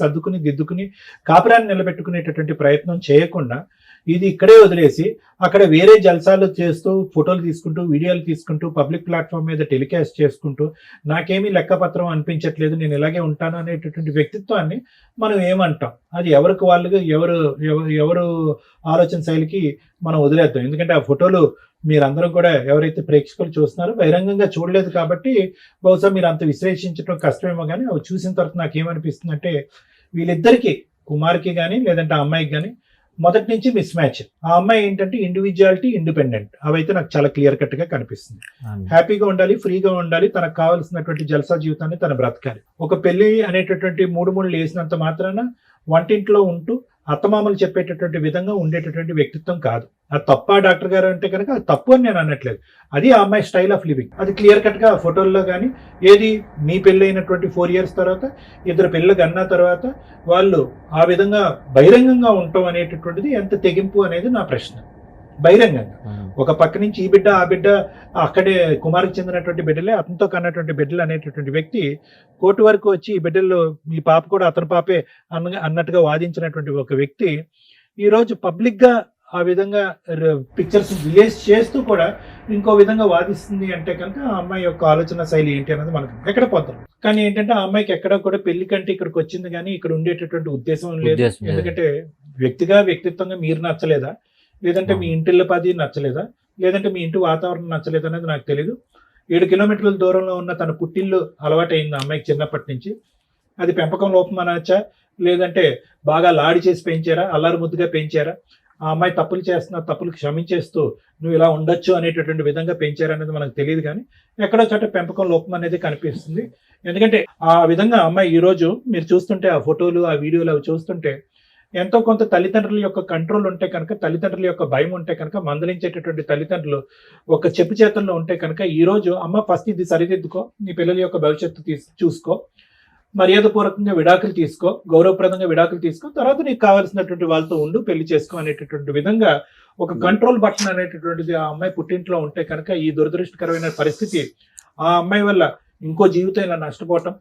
సర్దుకుని దిద్దుకుని కాపురాన్ని నిలబెట్టుకునేటటువంటి ప్రయత్నం చేయకుండా ఇది ఇక్కడే వదిలేసి అక్కడ వేరే జల్సాలు చేస్తూ ఫోటోలు తీసుకుంటూ వీడియోలు తీసుకుంటూ పబ్లిక్ ప్లాట్ఫామ్ మీద టెలికాస్ట్ చేసుకుంటూ నాకేమీ లెక్కపత్రం అనిపించట్లేదు, నేను ఇలాగే ఉంటాను అనేటటువంటి వ్యక్తిత్వాన్ని మనం ఏమంటాం? అది ఎవరికి వాళ్ళుగా ఎవరు ఆలోచన శైలికి మనం వదిలేద్దాం. ఎందుకంటే ఆ ఫోటోలు మీరందరూ కూడా ఎవరైతే ప్రేక్షకులు చూస్తున్నారో బహిరంగంగా చూడలేదు కాబట్టి బహుశా మీరు అంత విశ్లేషించడం కష్టమేమో. కానీ అవి చూసిన తర్వాత నాకేమనిపిస్తుంది అంటే వీళ్ళిద్దరికీ, కుమార్కి కానీ లేదంటే ఆ అమ్మాయికి కానీ మొదటి నుంచి మిస్ మ్యాచ్. ఆ అమ్మాయి ఏంటంటే ఇండివిజువాలిటీ, ఇండిపెండెంట్, అవైతే నాకు చాలా క్లియర్ కట్ గా కనిపిస్తుంది. హ్యాపీగా ఉండాలి, ఫ్రీగా ఉండాలి, తనకు కావాల్సినటువంటి జల్సా జీవితాన్ని తను బ్రతకాలి. ఒక పెళ్లి అనేటటువంటి మూడు వేసినంత మాత్రాన వంటింట్లో ఉంటూ అత్తమామలు చెప్పేటటువంటి విధంగా ఉండేటటువంటి వ్యక్తిత్వం కాదు. అది తప్ప డాక్టర్ గారు అంటే కనుక అది తప్పు అని నేను అనట్లేదు. అది ఆ అమ్మాయి స్టైల్ ఆఫ్ లివింగ్. అది క్లియర్ కట్ గా ఫోటోల్లో కానీ ఏది మీ పెళ్ళి అయినటువంటి 4 years తర్వాత, ఇద్దరు పిల్లలు కన్నా తర్వాత వాళ్ళు ఆ విధంగా బహిరంగంగా ఉండటం అనేటటువంటిది ఎంత తెగింపు అనేది నా ప్రశ్న. బహిరంగంగా ఒక పక్క నుంచి ఈ బిడ్డ, ఆ బిడ్డ, అక్కడే కుమార్కి చెందినటువంటి బిడ్డలే, అతనితో కన్నటువంటి బిడ్డలు అనేటటువంటి వ్యక్తి కోర్టు వరకు వచ్చి ఈ బిడ్డల్లో మీ పాప కూడా అతని పాపే అన్నట్టుగా వాదించినటువంటి ఒక వ్యక్తి ఈరోజు పబ్లిక్ గా ఆ విధంగా పిక్చర్స్ రిలీజ్ చేస్తూ కూడా ఇంకో విధంగా వాదిస్తుంది అంటే కనుక ఆ అమ్మాయి యొక్క ఆలోచన శైలి ఏంటి అనేది మనకు ఎక్కడ పోతాం. కానీ ఏంటంటే ఆ అమ్మాయికి ఎక్కడ కూడా పెళ్లి కంటే ఇక్కడికి వచ్చింది కానీ ఇక్కడ ఉండేటటువంటి ఉద్దేశం లేదు. ఎందుకంటే వ్యక్తిత్వంగా మీరు నచ్చలేదా, లేదంటే మీ ఇంటిల్లపాది నచ్చలేదా, లేదంటే మీ ఇంటి వాతావరణం నచ్చలేదు అనేది నాకు తెలియదు. 7 kilometers దూరంలో ఉన్న తన పుట్టిల్లు అలవాటైంది అమ్మాయికి చిన్నప్పటి నుంచి. అది పెంపకం లోపం అనొచ్చా, లేదంటే బాగా లాడి చేసి పెంచారా, అల్లారు ముద్దుగా పెంచారా, ఆ అమ్మాయి తప్పులు చేస్తున్నా తప్పులు క్షమించేస్తూ నువ్వు ఇలా ఉండొచ్చు అనేటటువంటి విధంగా పెంచారనేది మనకు తెలియదు, కానీ ఎక్కడో చోట పెంపకం లోపం అనేది కనిపిస్తుంది. ఎందుకంటే ఆ విధంగా అమ్మాయి ఈ రోజు మీరు చూస్తుంటే ఆ ఫోటోలు ఆ వీడియోలు అవి చూస్తుంటే ఎంతో కొంత తల్లిదండ్రుల యొక్క కంట్రోల్ ఉంటే కనుక, తల్లిదండ్రుల యొక్క భయం ఉంటే కనుక, మందలించేటటువంటి తల్లిదండ్రులు ఒక చెప్పు చేతుల్లో ఉంటే కనుక ఈ రోజు అమ్మ ఫస్ట్ ఇది సరిదిద్దుకో, నీ పిల్లల యొక్క భవిష్యత్తు చూసుకో, మర్యాదపూర్వకంగా విడాకులు తీసుకో, గౌరవప్రదంగా విడాకులు తీసుకో, తర్వాత నీకు కావాల్సినటువంటి వాళ్ళతో ఉండు, పెళ్లి చేసుకో అనేటటువంటి విధంగా ఒక కంట్రోల్ బటన్ అనేటటువంటిది ఆ అమ్మాయి పుట్టింట్లో ఉంటే కనుక ఈ దురదృష్టకరమైన పరిస్థితి ఆ అమ్మాయి వల్ల ఇంకో జీవితం ఇలా నష్టపోవటం,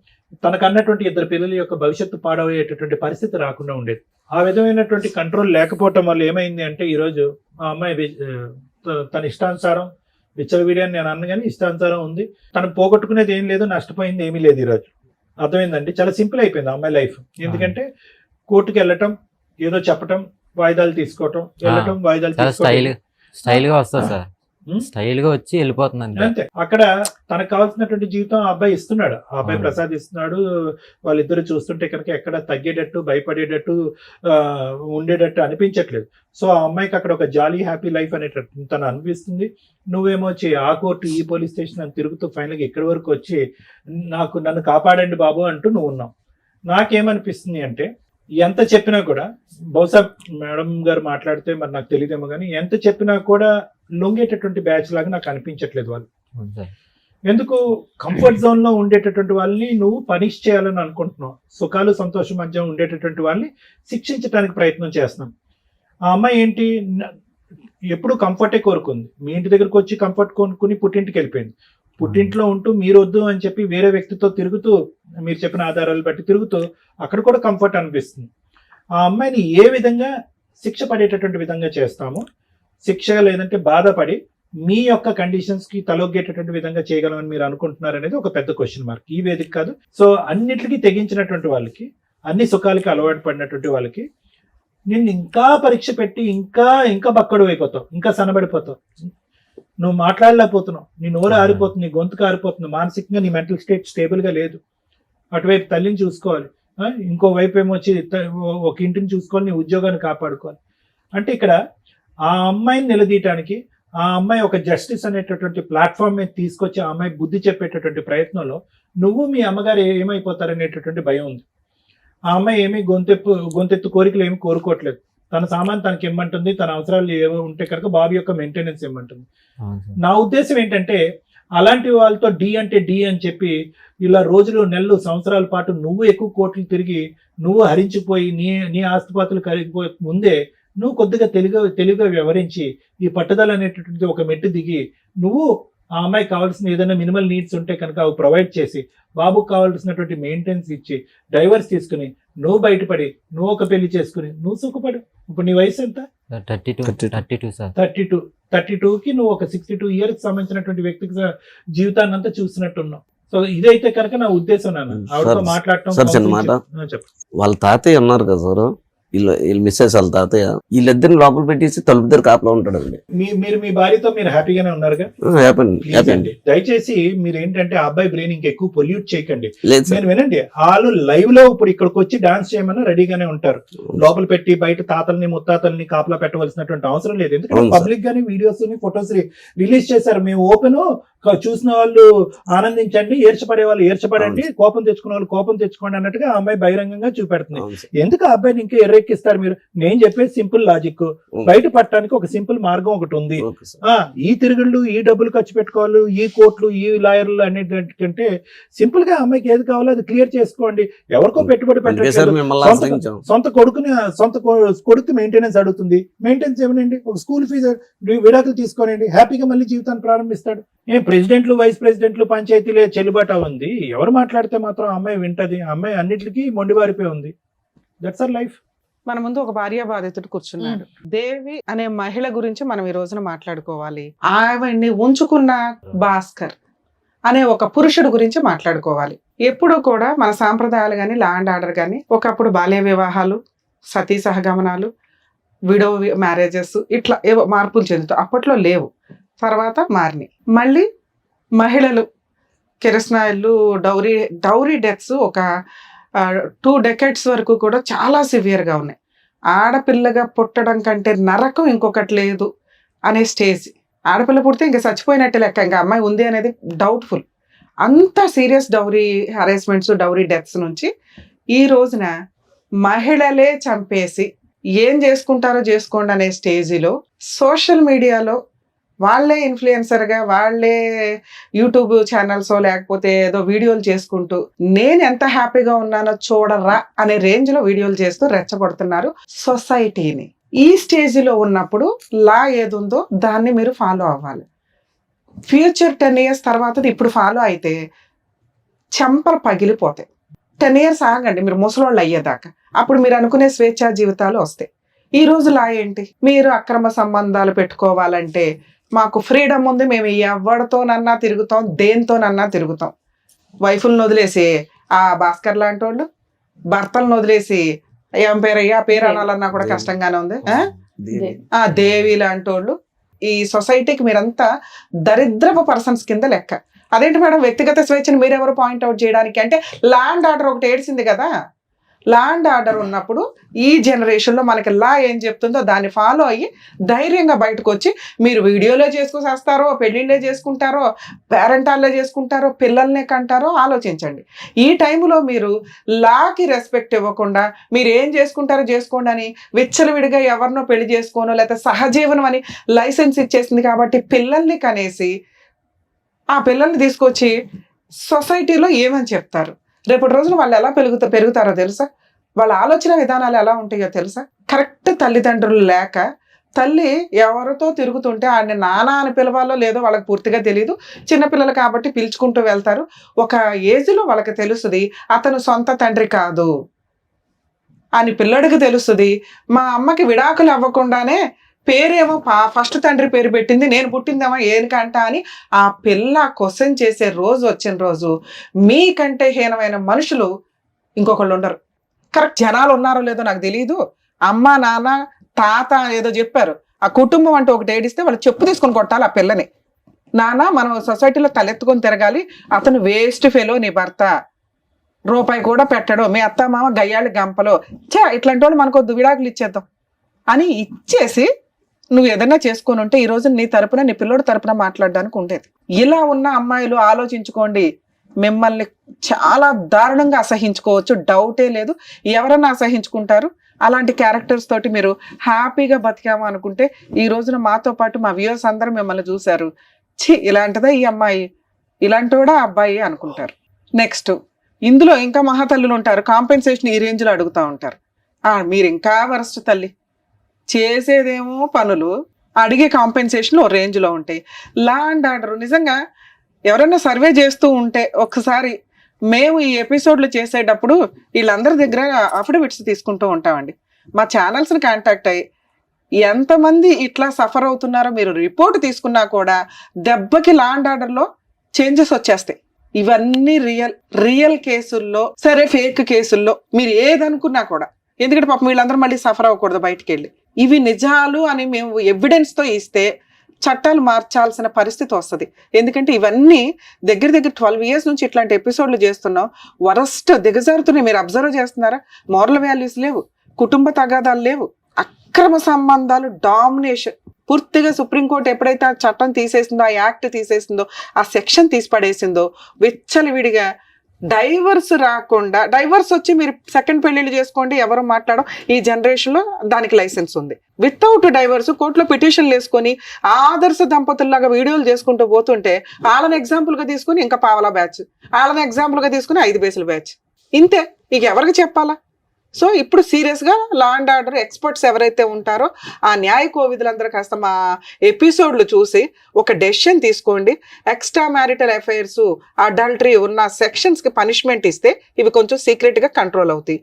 తనకన్నటువంటి 2 పిల్లల యొక్క భవిష్యత్తు పాడయ్యేటటువంటి పరిస్థితి రాకుండా ఉండేది. ఆ విధమైనటువంటి కంట్రోల్ లేకపోవటం వల్ల ఏమైంది అంటే ఈరోజు ఆ అమ్మాయి తన ఇష్టానుసారం విచ్చలవిడియాన్ని నేను అన్న కానీ ఇష్టానుసారం ఉంది. తను పోగొట్టుకునేది ఏం లేదు, నష్టపోయింది ఏమీ లేదు. ఈరోజు అర్థమైందండి, చాలా సింపుల్ అయిపోయింది ఆ అమ్మాయి లైఫ్. ఎందుకంటే కోర్టుకి వెళ్ళటం, ఏదో చెప్పటం, వాయిదాలు తీసుకోవటం, వెళ్ళటం, వాయిదాలు స్టైల్ గా వస్తుంది సార్, స్టైల్ గా వచ్చి వెళ్ళిపోతుంది అంతే. అక్కడ తనకు కావాల్సినటువంటి జీవితం ఆ అబ్బాయి ఇస్తున్నాడు, ఆ అబ్బాయి ప్రసాదిస్తున్నాడు. వాళ్ళిద్దరు చూస్తుంటే కనుక ఎక్కడ తగ్గేటట్టు, భయపడేటట్టు, ఉండేటట్టు అనిపించట్లేదు. సో ఆ అమ్మాయికి అక్కడ ఒక జాలీ హ్యాపీ లైఫ్ అనేటట్టు తను అనిపిస్తుంది. నువ్వేమో వచ్చి ఆ కోర్టు ఈ పోలీస్ స్టేషన్ అని తిరుగుతూ ఫైనల్గా ఇక్కడి వరకు వచ్చి నన్ను కాపాడండి బాబు అంటూ నువ్వు ఉన్నావు. నాకేమనిపిస్తుంది అంటే ఎంత చెప్పినా కూడా, బహుశా మేడం గారు మాట్లాడితే మరి నాకు తెలియదేమో కానీ, ఎంత చెప్పినా కూడా లొంగేటటువంటి బ్యాచ్ లాగా నాకు అనిపించట్లేదు వాళ్ళు. ఎందుకు కంఫర్ట్ జోన్ లో ఉండేటటువంటి వాళ్ళని నువ్వు పనిష్ చేయాలని అనుకుంటున్నావు, సుఖాలు సంతోషం మధ్య ఉండేటటువంటి వాళ్ళని శిక్షించడానికి ప్రయత్నం చేస్తున్నాం. ఆ అమ్మాయి ఏంటి, ఎప్పుడు కంఫర్టే కోరుకుంది. మీ ఇంటి దగ్గరకు వచ్చి కంఫర్ట్ కొనుక్కుని పుట్టింటికి వెళ్ళిపోయింది. పుట్టింట్లో ఉంటూ మీరు వద్దు అని చెప్పి వేరే వ్యక్తితో తిరుగుతూ, మీరు చెప్పిన ఆధారాలు బట్టి తిరుగుతూ అక్కడ కూడా కంఫర్ట్ అనిపిస్తుంది. ఆ అమ్మాయిని ఏ విధంగా శిక్ష పడేటటువంటి విధంగా చేస్తాము, శిక్ష లేదంటే బాధపడి మీ యొక్క కండిషన్స్ కి తలొగ్గేటటువంటి విధంగా చేయగలమని మీరు అనుకుంటున్నారు అనేది ఒక పెద్ద క్వశ్చన్ మార్క్. ఈ వేదిక కాదు. సో అన్నిటికీ తెగించినటువంటి వాళ్ళకి, అన్ని సుఖాలకి అలవాటు పడినటువంటి వాళ్ళకి నిన్ను ఇంకా పరీక్ష పెట్టి ఇంకా ఇంకా బక్కడు అయిపోతావు, ఇంకా సన్నబడిపోతావు, నువ్వు మాట్లాడలేకపోతున్నావు, నీ నోరు ఆరిపోతుంది, నీ గొంతుకు ఆరిపోతుంది, మానసికంగా నీ మెంటల్ స్టేట్ స్టేబుల్ గా లేదు. అటువైపు తల్లిని చూసుకోవాలి, ఇంకోవైపు ఏమొచ్చి ఒక ఇంటిని చూసుకోవాలి, నీ ఉద్యోగాన్ని కాపాడుకోవాలి. అంటే ఇక్కడ ఆ అమ్మాయిని నిలదీయటానికి, ఆ అమ్మాయి ఒక జస్టిస్ అనేటటువంటి ప్లాట్ఫామ్ మీద తీసుకొచ్చి ఆ అమ్మాయి బుద్ధి చెప్పేటటువంటి ప్రయత్నంలో నువ్వు మీ అమ్మగారు ఏమైపోతారనేటటువంటి భయం ఉంది. ఆ అమ్మాయి ఏమీ గొంతెత్తు కోరికలు ఏమి కోరుకోవట్లేదు. తన సామాన్ తనకి ఇమ్మంటుంది, తన అవసరాలు ఏవో ఉంటే కనుక బాబు యొక్క మెయింటెనెన్స్ ఇమ్మంటుంది. నా ఉద్దేశం ఏంటంటే అలాంటి వాళ్ళతో డి అంటే డి అని చెప్పి ఇలా రోజులు నెలలు సంవత్సరాల పాటు నువ్వు ఎక్కువ కోట్లు తిరిగి నువ్వు హరించిపోయి నీ ఆస్తిపాతులు కరిగిపోయే ముందే నువ్వు కొద్దిగా తెలివిగా వ్యవహరించి ఈ పట్టుదల అనేటటువంటి ఒక మెట్టు దిగి నువ్వు ఆ అమ్మాయికి కావాల్సిన ఏదైనా మినిమల్ నీడ్స్ ఉంటే కనుక అవి ప్రొవైడ్ చేసి బాబుకు కావాల్సినటువంటి మెయింటెనెన్స్ ఇచ్చి డైవర్స్ తీసుకుని నువ్వు బయటపడి నువ్వు ఒక పెళ్లి చేసుకుని నువ్వు సుఖపడు. ఇప్పుడు నీ వయసు ఎంత? 32కి నువ్వు ఒక 62 ఇయర్స్ సంబంధించినటువంటి వ్యక్తికి జీవితాన్ని అంతా చూసినట్టున్నావు. సో ఇదైతే కనుక నా ఉద్దేశం. నాన్న ఆవిడతో మాట్లాడటం చెప్పు. వాళ్ళ తాతయ్య ఉన్నారు కదా సార్, వీళ్ళు మిస్సెస్ వాళ్ళ తాతయ్య, వీళ్ళిద్దరిని లోపల పెట్టేసి తలుపు దగ్గర కాపలా ఉంటాడండి. మీరు మీ భార్యతో మీరు హ్యాపీగానే ఉన్నారుగా? హ్యాపీ. దయచేసి మీరు ఏంటంటే ఆ అబ్బాయి బ్రెయిన్ ఇంకెక్కువ పొల్యూట్ చేయకండి. నేను వినండి, వాళ్ళు లైవ్ లో ఇప్పుడు ఇక్కడికి వచ్చి డాన్స్ చేయమన్నా రెడీగానే ఉంటారు. లోపల పెట్టి బయట తాతల్ని ముత్తాతల్ని కాపలా పెట్టవలసినటువంటి అవసరం లేదు. ఎందుకంటే పబ్లిక్ గానీ వీడియోస్ ఫొటోస్ రిలీజ్ చేశారు. మేము ఓపెన్, చూసిన వాళ్ళు ఆనందించండి, ఏర్చపడే వాళ్ళు ఏర్చపడండి, కోపం తెచ్చుకున్న వాళ్ళు కోపం తెచ్చుకోండి అన్నట్టుగా ఆ అమ్మాయి బహిరంగంగా చూపెడుతుంది. ఎందుకు ఆ అబ్బాయిని ఇంకా ఎర్రెక్కిస్తారు మీరు? నేను చెప్పేది సింపుల్ లాజిక్. బయట పట్టడానికి ఒక సింపుల్ మార్గం ఒకటి ఉంది. ఈ తిరుగుళ్ళు, ఈ డబ్బులు ఖర్చు పెట్టుకోవాలి, ఈ కోట్లు, ఈ లాయర్లు అనేటంటే సింపుల్ గా అమ్మాయికి ఏది కావాలో అది క్లియర్ చేసుకోండి. ఎవరికో పెట్టుబడి పెట్టండి. సొంత కొడుకు మెయింటెనెన్స్ అడుగుతుంది. మెయింటెనెన్స్ ఏమనండి, ఒక స్కూల్ ఫీజు విడాకులు తీసుకోనండి, హ్యాపీగా మళ్ళీ జీవితాన్ని ప్రారంభిస్తాడు. ఏం ప్రెసిడెంట్లు, వైస్ ప్రెసిడెంట్లు, పంచాయతీలే చెల్లుబాటు ఉంది. ఎవరు మాట్లాడితే మాత్రం అమ్మాయి వింటది. అమ్మాయి అన్నిటికీ మొండివారిపోయి ఉంది. That's our life. మన ముందు ఒక భార్య బాధితుడు కూర్చున్నాడు. దేవి అనే మహిళ గురించి మనం ఈ రోజున మాట్లాడుకోవాలి. ఆవిడ్ని ఉంచుకున్న భాస్కర్ అనే ఒక పురుషుడు గురించి మాట్లాడుకోవాలి. ఎప్పుడు కూడా మన సాంప్రదాయాలు కానీ, లా అండ్ ఆర్డర్ కానీ, ఒకప్పుడు బాల్య వివాహాలు, సతీ సహగమనాలు, విడో మ్యారేజెస్, ఇట్లా ఏవో మార్పులు చెందుతాయి. అప్పట్లో లేవు, తర్వాత మారినాయి. మళ్ళీ మహిళలు కిరసనాయిలు, డౌరీ డెత్స్ ఒక 2 decades వరకు కూడా చాలా సివియర్గా ఉన్నాయి. ఆడపిల్లగా పుట్టడం కంటే నరకం ఇంకొకటి లేదు అనే స్టేజ్. ఆడపిల్ల పుడితే ఇంకా చచ్చిపోయినట్టే లెక్క, ఇంకా అమ్మాయి ఉంది అనేది డౌట్ఫుల్. అంత serious dowry harassments, dowry deaths నుంచి ఈ రోజున మహిళలే చంపేసి ఏం చేసుకుంటారో చేసుకోండి అనే స్టేజిలో సోషల్ మీడియాలో వాళ్ళే ఇన్ఫ్లుయెన్సర్గా, వాళ్ళే యూట్యూబ్ ఛానల్స్ లేకపోతే ఏదో వీడియోలు చేసుకుంటూ నేను ఎంత హ్యాపీగా ఉన్నానో చూడరా అనే రేంజ్లో వీడియోలు చేస్తూ రెచ్చగొడుతున్నారు సొసైటీని. ఈ స్టేజ్లో ఉన్నప్పుడు లా ఏది ఉందో దాన్ని మీరు ఫాలో అవ్వాలి. ఫ్యూచర్ 10 years తర్వాత ఇప్పుడు ఫాలో అయితే చెంపలు పగిలిపోతాయి. 10 years ఆగండి మీరు ముసలోళ్ళు అయ్యేదాకా, అప్పుడు మీరు అనుకునే స్వేచ్ఛా జీవితాలు వస్తాయి. ఈ రోజు లా ఏంటి? మీరు అక్రమ సంబంధాలు పెట్టుకోవాలంటే మాకు ఫ్రీడమ్ ఉంది, మేము ఎవరితోనన్నా తిరుగుతాం, దేనితోనన్నా తిరుగుతాం. వైఫులను వదిలేసి ఆ భాస్కర్ లాంటి వాళ్ళు, భర్తలను వదిలేసి ఏం పేరయ్యా పేరు అనాలన్నా కూడా కష్టంగానే ఉంది. ఆ దేవి లాంటి వాళ్ళు. ఈ సొసైటీకి మీరంతా దరిద్రపు పర్సన్స్ కింద లెక్క. అదేంటి మేడం వ్యక్తిగత స్వేచ్ఛను మీరెవరు పాయింట్అవుట్ చేయడానికి? అంటే ల్యాండ్ ఆర్డర్ ఒకటి ఏడ్చింది కదా. ల్యాండ్ ఆర్డర్ ఉన్నప్పుడు ఈ జనరేషన్లో మనకి లా ఏం చెప్తుందో దాన్ని ఫాలో అయ్యి ధైర్యంగా బయటకు వచ్చి మీరు వీడియోలో చేసుకొస్తారో, పెళ్ళిళ్ళే చేసుకుంటారో, పేరెంటాల్లో చేసుకుంటారో, పిల్లల్నే కంటారో ఆలోచించండి. ఈ టైంలో మీరు లాకి రెస్పెక్ట్ ఇవ్వకుండా మీరు ఏం చేసుకుంటారో చేసుకోండి అని విచ్చలవిడిగా ఎవరినో పెళ్లి చేసుకోనో లేకపోతే సహజీవనం అని లైసెన్స్ ఇచ్చేసింది కాబట్టి పిల్లల్ని కనేసి ఆ పిల్లల్ని తీసుకొచ్చి సొసైటీలో ఏమని చెప్తారు? రేపటి రోజున వాళ్ళు ఎలా పెరుగుతారో తెలుసా? వాళ్ళ ఆలోచన విధానాలు ఎలా ఉంటాయో తెలుసా? కరెక్ట్ తల్లిదండ్రులు లేక తల్లి ఎవరితో తిరుగుతుంటే ఆయన నాన్న అని పిలవాలో లేదో వాళ్ళకి పూర్తిగా తెలియదు. చిన్నపిల్లలు కాబట్టి పిలుచుకుంటూ వెళ్తారు. ఒక ఏజ్లో వాళ్ళకి తెలుస్తుంది అతను సొంత తండ్రి కాదు అని పిల్లడికి తెలుస్తుంది. మా అమ్మకి విడాకులు అవ్వకుండానే పేరేమో ఫస్ట్ తండ్రి పేరు పెట్టింది, నేను పుట్టిందేమో ఏనికంట అని ఆ పిల్ల క్వశ్చన్ చేసే రోజు వచ్చిన రోజు మీకంటే హీనమైన మనుషులు ఇంకొకళ్ళు ఉండరు. కరెక్ట్ జనాలు ఉన్నారో లేదో నాకు తెలియదు. అమ్మ నాన్న తాత ఏదో చెప్పారు, ఆ కుటుంబం అంటే ఒకటి ఏడిస్తే వాళ్ళు చెప్పు తీసుకొని కొట్టాలి ఆ పిల్లని. నాన్న మనం సొసైటీలో తలెత్తుకొని తిరగాలి, అతను వేస్ట్ ఫెలో నీ భర్త, రూపాయి కూడా పెట్టడు, మీ అత్త మామ గయ్యాళి గంపలో, ఇట్లాంటి వాళ్ళు మనకొద్దు విడాకులు ఇచ్చేద్దాం అని ఇచ్చేసి నువ్వు ఏదైనా చేసుకొని ఉంటే ఈ రోజు నీ తరపున నీ పిల్లోడు తరపున మాట్లాడడానికి ఉండేది. ఇలా ఉన్న అమ్మాయిలు ఆలోచించుకోండి, మిమ్మల్ని చాలా దారుణంగా అసహించుకోవచ్చు, డౌటే లేదు. ఎవరన్నా అసహించుకుంటారు. అలాంటి క్యారెక్టర్స్ తోటి మీరు హ్యాపీగా బతికాము అనుకుంటే ఈ రోజున మాతో పాటు మా వ్యూవర్స్ అందరూ మిమ్మల్ని చూశారు, ఇలాంటిదా ఈ అమ్మాయి, ఇలాంటి కూడా అబ్బాయి అనుకుంటారు. నెక్స్ట్ ఇందులో ఇంకా మహాతల్లులు ఉంటారు, కాంపెన్సేషన్ ఈ రేంజ్లో అడుగుతూ ఉంటారు. మీరు ఇంకా వరస్ట్ తల్లి, చేసేదేమో పనులు, అడిగే కాంపెన్సేషన్ ఓ రేంజ్లో ఉంటాయి. లా అండ్ ఆర్డర్ నిజంగా ఎవరైనా సర్వే చేస్తూ ఉంటే ఒకసారి మేము ఈ ఎపిసోడ్లు చేసేటప్పుడు వీళ్ళందరి దగ్గర అఫిడవిట్స్ తీసుకుంటూ ఉంటామండి. మా ఛానల్స్ని కాంటాక్ట్ అయ్యి ఎంతమంది ఇట్లా సఫర్ అవుతున్నారో మీరు రిపోర్ట్ తీసుకున్నా కూడా దెబ్బకి లా అండ్ ఆర్డర్లో చేంజెస్ వచ్చేస్తాయి. ఇవన్నీ రియల్ కేసుల్లో, సరే ఫేక్ కేసుల్లో మీరు ఏదనుకున్నా కూడా, ఎందుకంటే పాపం వీళ్ళందరూ మళ్ళీ సఫర్ అవ్వకూడదు బయటికి వెళ్ళి. ఇవి నిజాలు అని మేము ఎవిడెన్స్తో ఇస్తే చట్టాలు మార్చాల్సిన పరిస్థితి వస్తుంది. ఎందుకంటే ఇవన్నీ దగ్గర 12 years నుంచి ఇట్లాంటి ఎపిసోడ్లు చేస్తున్నాం. వరస్ట్ దిగజారుతున్నాయి. మీరు అబ్జర్వ్ చేస్తున్నారా? మోరల్ వాల్యూస్ లేవు, కుటుంబ తగాదాలు లేవు, అక్రమ సంబంధాలు డామినేషన్. పూర్తిగా సుప్రీంకోర్టు ఎప్పుడైతే ఆ చట్టం తీసేసిందో, ఆ యాక్ట్ తీసేసిందో, ఆ సెక్షన్ తీసి పడేసిందో, విచ్చలవిడిగా డైవర్స్ రాకుండా, డైవర్స్ వచ్చి మీరు సెకండ్ పెళ్లిళ్ళు చేసుకోండి ఎవరు మాట్లాడడం, ఈ జనరేషన్లో దానికి లైసెన్స్ ఉంది. వితౌట్ డైవర్స్ కోర్టులో పిటిషన్లు వేసుకొని ఆదర్శ దంపతుల్లాగా వీడియోలు చేసుకుంటూ పోతుంటే వాళ్ళని ఎగ్జాంపుల్గా తీసుకుని ఇంకా పావలా బ్యాచ్, వాళ్ళని ఎగ్జాంపుల్గా తీసుకుని 5 పైసలు బ్యాచ్, ఇంతే. ఇక ఎవరికి చెప్పాలా? సో ఇప్పుడు సీరియస్గా లా అండ్ ఆర్డర్ ఎక్స్పర్ట్స్ ఎవరైతే ఉంటారో ఆ న్యాయ కోవిధులందరూ కాస్త మా ఎపిసోడ్లు చూసి ఒక డెసిషన్ తీసుకోండి. ఎక్స్ట్రా మ్యారిటల్ అఫైర్స్, అడల్టరీ ఉన్న సెక్షన్స్కి పనిష్మెంట్ ఇస్తే ఇవి కొంచెం సీక్రెట్గా కంట్రోల్ అవుతాయి.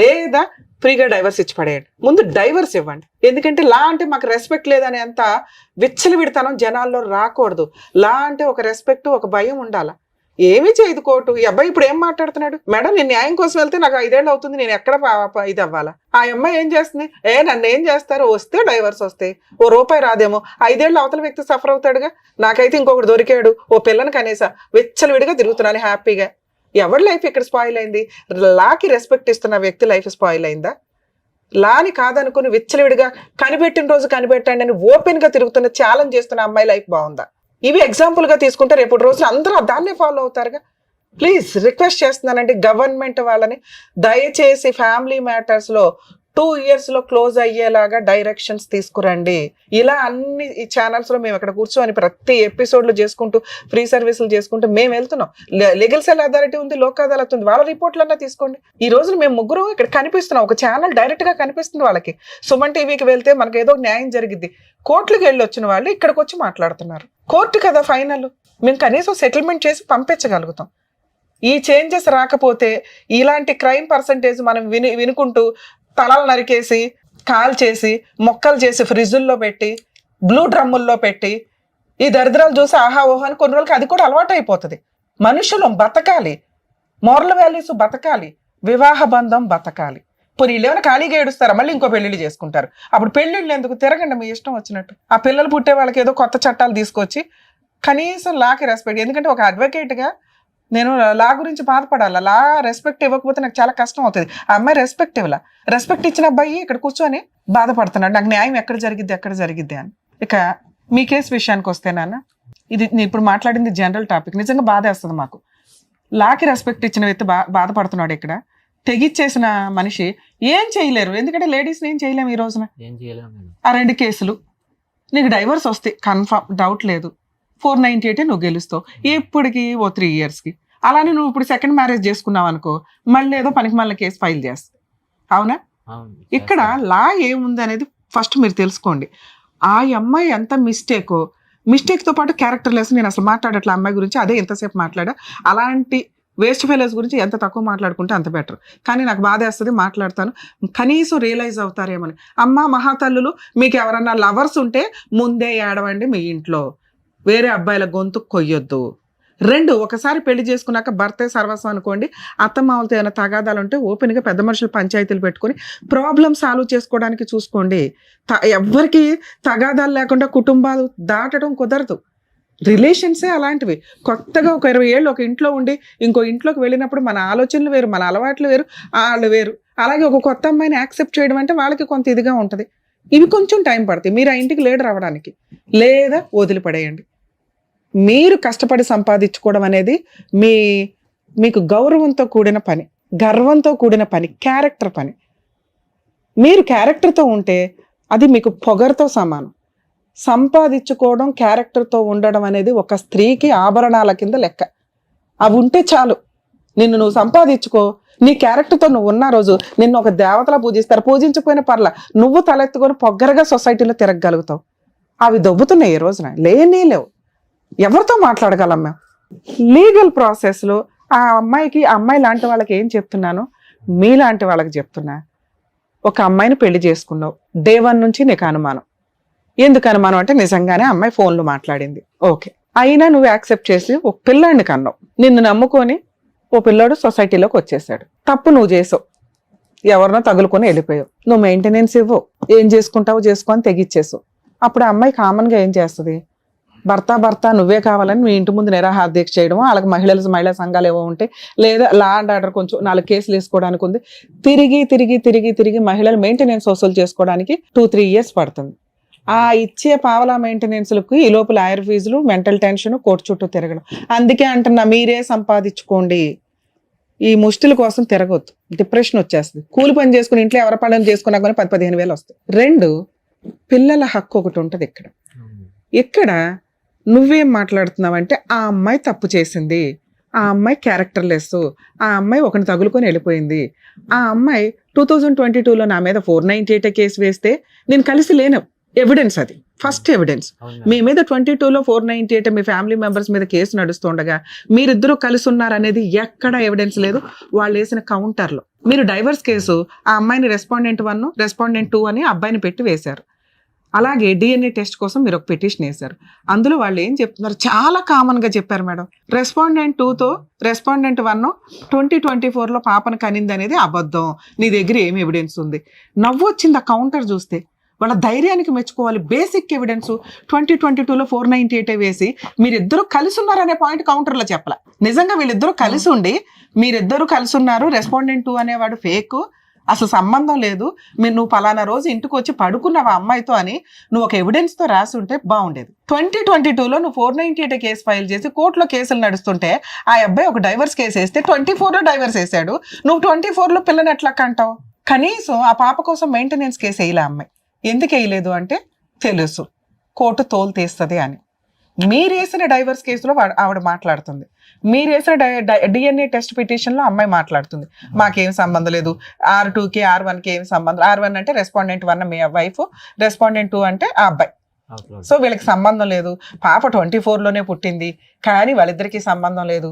లేదా ఫ్రీగా డైవర్స్ ఇచ్చి పడేయండి. ముందు డైవర్స్ ఇవ్వండి. ఎందుకంటే లా అంటే మాకు రెస్పెక్ట్ లేదనే అంత విచ్చలవిడితనం జనాల్లో రాకూడదు. లా అంటే ఒక రెస్పెక్ట్, ఒక భయం ఉండాలి. ఏమీ చేయదు కోర్టు. ఈ అబ్బాయి ఇప్పుడు ఏం మాట్లాడుతున్నాడు? మేడం నేను న్యాయం కోసం వెళ్తే నాకు 5 ఏళ్ళు అవుతుంది, నేను ఎక్కడ ఇది అవ్వాలా? ఆ అమ్మాయి ఏం చేస్తుంది? నన్ను ఏం చేస్తారు? వస్తే డైవర్స్ వస్తాయి, ఓ రూపాయి రాదేమో, 5 ఏళ్ళు అవతల వ్యక్తి సఫర్ అవుతాడుగా. నాకైతే ఇంకొకటి దొరికాడు, ఓ పిల్లని కనీసా విచ్చలవిడిగా తిరుగుతున్నాను హ్యాపీగా. ఎవరి లైఫ్ ఇక్కడ స్పాయిల్ అయింది? లాకి రెస్పెక్ట్ ఇస్తున్న వ్యక్తి లైఫ్ స్పాయిల్ అయిందా? లాని కాదనుకుని విచ్చలవిడిగా కనిపెట్టిన రోజు కనిపెట్టండి అని ఓపెన్ గా తిరుగుతున్న ఛాలెంజ్ చేస్తున్న అమ్మాయి లైఫ్ బాగుందా? ఇవి ఎగ్జాంపుల్ గా తీసుకుంటే రేపు రోజులు అందరూ దాన్నే ఫాలో అవుతారుగా. ప్లీజ్ రిక్వెస్ట్ చేస్తున్నానండి గవర్నమెంట్ వాళ్ళని, దయచేసి ఫ్యామిలీ మ్యాటర్స్ లో 2 years లో క్లోజ్ అయ్యేలాగా డైరెక్షన్స్ తీసుకురండి. ఇలా అన్ని ఈ ఛానల్స్ లో మేము ఇక్కడ కూర్చొని ప్రతి ఎపిసోడ్ లో చేసుకుంటూ ఫ్రీ సర్వీసులు చేసుకుంటూ మేము వెళ్తున్నాం. లీగల్ సెల్ అథారిటీ ఉంది, లోక్ అదాలత్ ఉంది, వాళ్ళ రిపోర్ట్లన్నా తీసుకోండి. ఈ రోజు మేము ముగ్గురు ఇక్కడ కనిపిస్తున్నాం, ఒక ఛానల్ డైరెక్ట్ గా కనిపిస్తుంది వాళ్ళకి. సుమన్ టీవీకి వెళ్తే మనకి ఏదో న్యాయం జరిగిద్ది. కోర్టులకు వెళ్ళి వచ్చిన వాళ్ళు ఇక్కడికి వచ్చి మాట్లాడుతున్నారు. కోర్టు కదా ఫైనల్, మేము కనీసం సెటిల్మెంట్ చేసి పంపించగలుగుతాం. ఈ చేంజెస్ రాకపోతే ఇలాంటి క్రైమ్ పర్సంటేజ్ మనం వినుకుంటూ తలలు నరికేసి, కాల్ చేసి, మొక్కలు చేసి ఫ్రిడ్జుల్లో పెట్టి, బ్లూ డ్రమ్ముల్లో పెట్టి ఈ దరిద్రాలు చూసి ఆహా ఓహో అని కొన్ని రోజులకి అది కూడా అలవాటు అయిపోతుంది. మనుషులు బతకాలి, మోరల్ వాల్యూస్ బతకాలి, వివాహ బంధం బతకాలి. పోనీ వీళ్ళు ఏమైనా ఖాళీగా ఏడుస్తారా? మళ్ళీ ఇంకో పెళ్లిళ్ళు చేసుకుంటారు. అప్పుడు పెళ్లిళ్ళు ఎందుకు? తిరగండి మీ ఇష్టం వచ్చినట్టు. ఆ పిల్లలు పుట్టే వాళ్ళకి ఏదో కొత్త చట్టాలు తీసుకొచ్చి కనీసం లాకి రెస్పెక్ట్. ఎందుకంటే ఒక అడ్వకేట్గా నేను లా గురించి బాధపడాలా? లా రెస్పెక్ట్ ఇవ్వకపోతే నాకు చాలా కష్టం అవుతుంది. ఆ అమ్మాయి రెస్పెక్ట్ ఇవ్వాల. రెస్పెక్ట్ ఇచ్చిన అబ్బాయి ఇక్కడ కూర్చొని బాధపడుతున్నాడు, నాకు న్యాయం ఎక్కడ జరిగిద్ది అని. ఇక మీ కేసు విషయానికి వస్తే నాన్న, ఇది నేను ఇప్పుడు మాట్లాడింది జనరల్ టాపిక్. నిజంగా బాధేస్తుంది మాకు. లాకి రెస్పెక్ట్ ఇచ్చిన వ్యక్తి బాధపడుతున్నాడు. ఇక్కడ తెగిచ్చేసిన మనిషి ఏం చేయలేరు, ఎందుకంటే లేడీస్ని ఏం చేయలేము ఈ రోజున. ఆ 2 కేసులు నీకు డైవర్స్ వస్తాయి కన్ఫర్మ్, డౌట్ లేదు. 498 నువ్వు గెలుస్తావు ఇప్పటికి ఓ 3 yearsకి. అలానే నువ్వు ఇప్పుడు సెకండ్ మ్యారేజ్ చేసుకున్నావు అనుకో, మళ్ళీ ఏదో పనికి మళ్ళీ కేసు ఫైల్ చేస్తావు. అవునా? ఇక్కడ లా ఏముంది అనేది ఫస్ట్ మీరు తెలుసుకోండి. ఆ అమ్మాయి ఎంత మిస్టేక్తో పాటు క్యారెక్టర్ లెస్. నేను అసలు మాట్లాడట్లే అమ్మాయి గురించి, అదే ఎంతసేపు మాట్లాడా. అలాంటి వేస్ట్ ఫెలోస్ గురించి ఎంత తక్కువ మాట్లాడుకుంటే అంత బెటర్. కానీ నాకు బాధ వేస్తుంది, మాట్లాడతాను. కనీసం రియలైజ్ అవుతారేమని. అమ్మ మహాతల్లులు, మీకు ఎవరన్నా లవర్స్ ఉంటే ముందే ఏడవండి మీ ఇంట్లో, వేరే అబ్బాయిల గొంతు కొయ్యొద్దు. 2, ఒకసారి పెళ్లి చేసుకున్నాక భర్తే సర్వస్వం అనుకోండి. అత్తమామలతో ఏమైనా తగాదాలు ఉంటే ఓపెన్గా పెద్ద మనుషులు పంచాయతీలు పెట్టుకొని ప్రాబ్లమ్ సాల్వ్ చేసుకోవడానికి చూసుకోండి. ఎవ్వరికి తగాదాలు లేకుండా కుటుంబాలు దాటడం కుదరదు. రిలేషన్సే అలాంటివి. కొత్తగా ఒక 20 ఏళ్ళు ఒక ఇంట్లో ఉండి ఇంకో ఇంట్లోకి వెళ్ళినప్పుడు మన ఆలోచనలు వేరు, మన అలవాట్లు వేరు, వాళ్ళు వేరు. అలాగే ఒక కొత్త అమ్మాయిని యాక్సెప్ట్ చేయడం అంటే వాళ్ళకి కొంత ఇదిగా ఉంటుంది. ఇవి కొంచెం టైం పడుతుంది. మీరు ఆ ఇంటికి లీడర్ అవ్వడానికి, లేదా వదిలిపడేయండి. మీరు కష్టపడి సంపాదించుకోవడం అనేది మీకు గౌరవంతో కూడిన పని, గర్వంతో కూడిన పని, క్యారెక్టర్ పని. మీరు క్యారెక్టర్తో ఉంటే అది మీకు పొగరుతో సమానం. సంపాదించుకోవడం, క్యారెక్టర్తో ఉండడం అనేది ఒక స్త్రీకి ఆభరణాల కింద లెక్క. అవి ఉంటే చాలు. నువ్వు సంపాదించుకో, నీ క్యారెక్టర్తో నువ్వు ఉన్న రోజు నిన్ను ఒక దేవతలా పూజిస్తారు. పూజించకపోయిన పర్ల, నువ్వు తలెత్తుకొని పొగ్గరగా సొసైటీలో తిరగగలుగుతావు. అవి దొబ్బుతున్నాయి ఈ రోజున, లేవు. ఎవరితో మాట్లాడగలం మేము? లీగల్ ప్రాసెస్లో ఆ అమ్మాయి లాంటి వాళ్ళకి ఏం చెప్తున్నాను, మీలాంటి వాళ్ళకి చెప్తున్నా. ఒక అమ్మాయిని పెళ్లి చేసుకున్నావు, డే 1 నుంచి నీకు అనుమానం. ఎందుకు అనుమానం అంటే నిజంగానే అమ్మాయి ఫోన్లో మాట్లాడింది, ఓకే. అయినా నువ్వు యాక్సెప్ట్ చేసి ఒక పిల్లాడిని కన్నావు. నిన్ను నమ్ముకొని ఓ పిల్లాడు సొసైటీలోకి వచ్చేసాడు. తప్పు నువ్వు చేసావు, ఎవరినో తగులుకొని వెళ్ళిపోయావు. నువ్వు మెయింటెనెన్స్ ఇవ్వవు, ఏం చేసుకుంటావో చేసుకొని తెగిచ్చేసావు. అప్పుడు ఆ అమ్మాయి కామన్గా ఏం చేస్తుంది? భర్త నువ్వే కావాలని మీ ఇంటి ముందు నిరాహార దీక్ష చేయడము, వాళ్ళకి మహిళా సంఘాలు ఏవో ఉంటే, లేదా లా అండ్ ఆర్డర్ కొంచెం 4 కేసులు వేసుకోవడానికి ఉంది. తిరిగి మహిళలు మెయింటెనెన్స్ వసూలు చేసుకోవడానికి 2-3 years పడుతుంది. ఆ ఇచ్చే పావలా మెయింటెనెన్స్లకు ఈ లోపల లాయర్ ఫీజులు, మెంటల్ టెన్షన్, కోర్టు చుట్టూ తిరగడం. అందుకే అంటున్నా, మీరే సంపాదించుకోండి. ఈ ముష్టిల కోసం తిరగొద్దు, డిప్రెషన్ వచ్చేస్తుంది. కూలి పని చేసుకుని ఇంట్లో ఎవరి పనులు చేసుకున్నా కానీ 10-15 వేలు వస్తాయి. 2, పిల్లల హక్కు ఒకటి ఉంటుంది ఇక్కడ నువ్వేం మాట్లాడుతున్నావంటే ఆ అమ్మాయి తప్పు చేసింది, ఆ అమ్మాయి క్యారెక్టర్ లెస్, ఆ అమ్మాయి ఒకరిని తగులుకొని వెళ్ళిపోయింది. ఆ అమ్మాయి 2022లో నా మీద 498 కేసు వేస్తే నేను కలిసి లేను. ఎవిడెన్స్, అది ఫస్ట్ ఎవిడెన్స్. మీ మీద 22లో 498 మీ ఫ్యామిలీ మెంబర్స్ మీద కేసు నడుస్తుండగా మీరిద్దరూ కలిసి ఉన్నారనేది ఎక్కడ ఎవిడెన్స్ లేదు. వాళ్ళు వేసిన కౌంటర్లో మీరు డైవర్స్ కేసు ఆ అమ్మాయిని రెస్పాండెంట్ 1, రెస్పాండెంట్ 2 అని అబ్బాయిని పెట్టి వేశారు. అలాగే DNA టెస్ట్ కోసం మీరు ఒక పిటిషన్ వేశారు. అందులో వాళ్ళు ఏం చెప్తున్నారు, చాలా కామన్గా చెప్పారు మేడం. రెస్పాండెంట్ 2తో రెస్పాండెంట్ 1 2024లో పాపను కనింది అనేది అబద్ధం, నీ దగ్గర ఏమి ఎవిడెన్స్ ఉంది? నవ్వు వచ్చింది ఆ కౌంటర్ చూస్తే. వాళ్ళ ధైర్యానికి మెచ్చుకోవాలి. బేసిక్ ఎవిడెన్స్ 2022లో 498 వేసి మీరిద్దరూ కలిసి ఉన్నారనే పాయింట్ కౌంటర్లో చెప్పాల. నిజంగా వీళ్ళిద్దరూ కలిసి ఉండి మీరిద్దరూ కలిసి ఉన్నారు, రెస్పాండెంట్ 2 అనేవాడు ఫేక్, అసలు సంబంధం లేదు, నువ్వు పలానా రోజు ఇంటికి వచ్చి పడుకున్నావు ఆ అమ్మాయితో అని నువ్వు ఒక ఎవిడెన్స్ తో రాసి ఉంటే బాగుండేది. 2022లో నువ్వు 498 కేసు ఫైల్ చేసి కోర్టులో కేసులు నడుస్తుంటే ఆ అబ్బాయి ఒక డైవర్స్ కేసు వేస్తే 24లో డైవర్స్ వేసాడు. నువ్వు 24లో పిల్లని ఎట్లా కంటావు? కనీసం ఆ పాప కోసం మెయింటెనెన్స్ కేసు వేయలే అమ్మాయి. ఎందుకు వేయలేదు అంటే తెలుసు కోర్టు తోలు తీస్తుంది అని. మీరు వేసిన డైవర్స్ కేసులో ఆవిడ మాట్లాడుతుంది, మీరు వేసిన డిఎన్ఏ టెస్ట్ పిటిషన్లో అమ్మాయి మాట్లాడుతుంది, మాకేం సంబంధం లేదు, R2కి R1కి ఏం సంబంధం. R1 అంటే రెస్పాండెంట్ 1 మీ వైఫ్, రెస్పాండెంట్ 2 అంటే ఆ అబ్బాయి. సో వీళ్ళకి సంబంధం లేదు. పాప 24లోనే పుట్టింది కానీ వాళ్ళిద్దరికీ సంబంధం లేదు.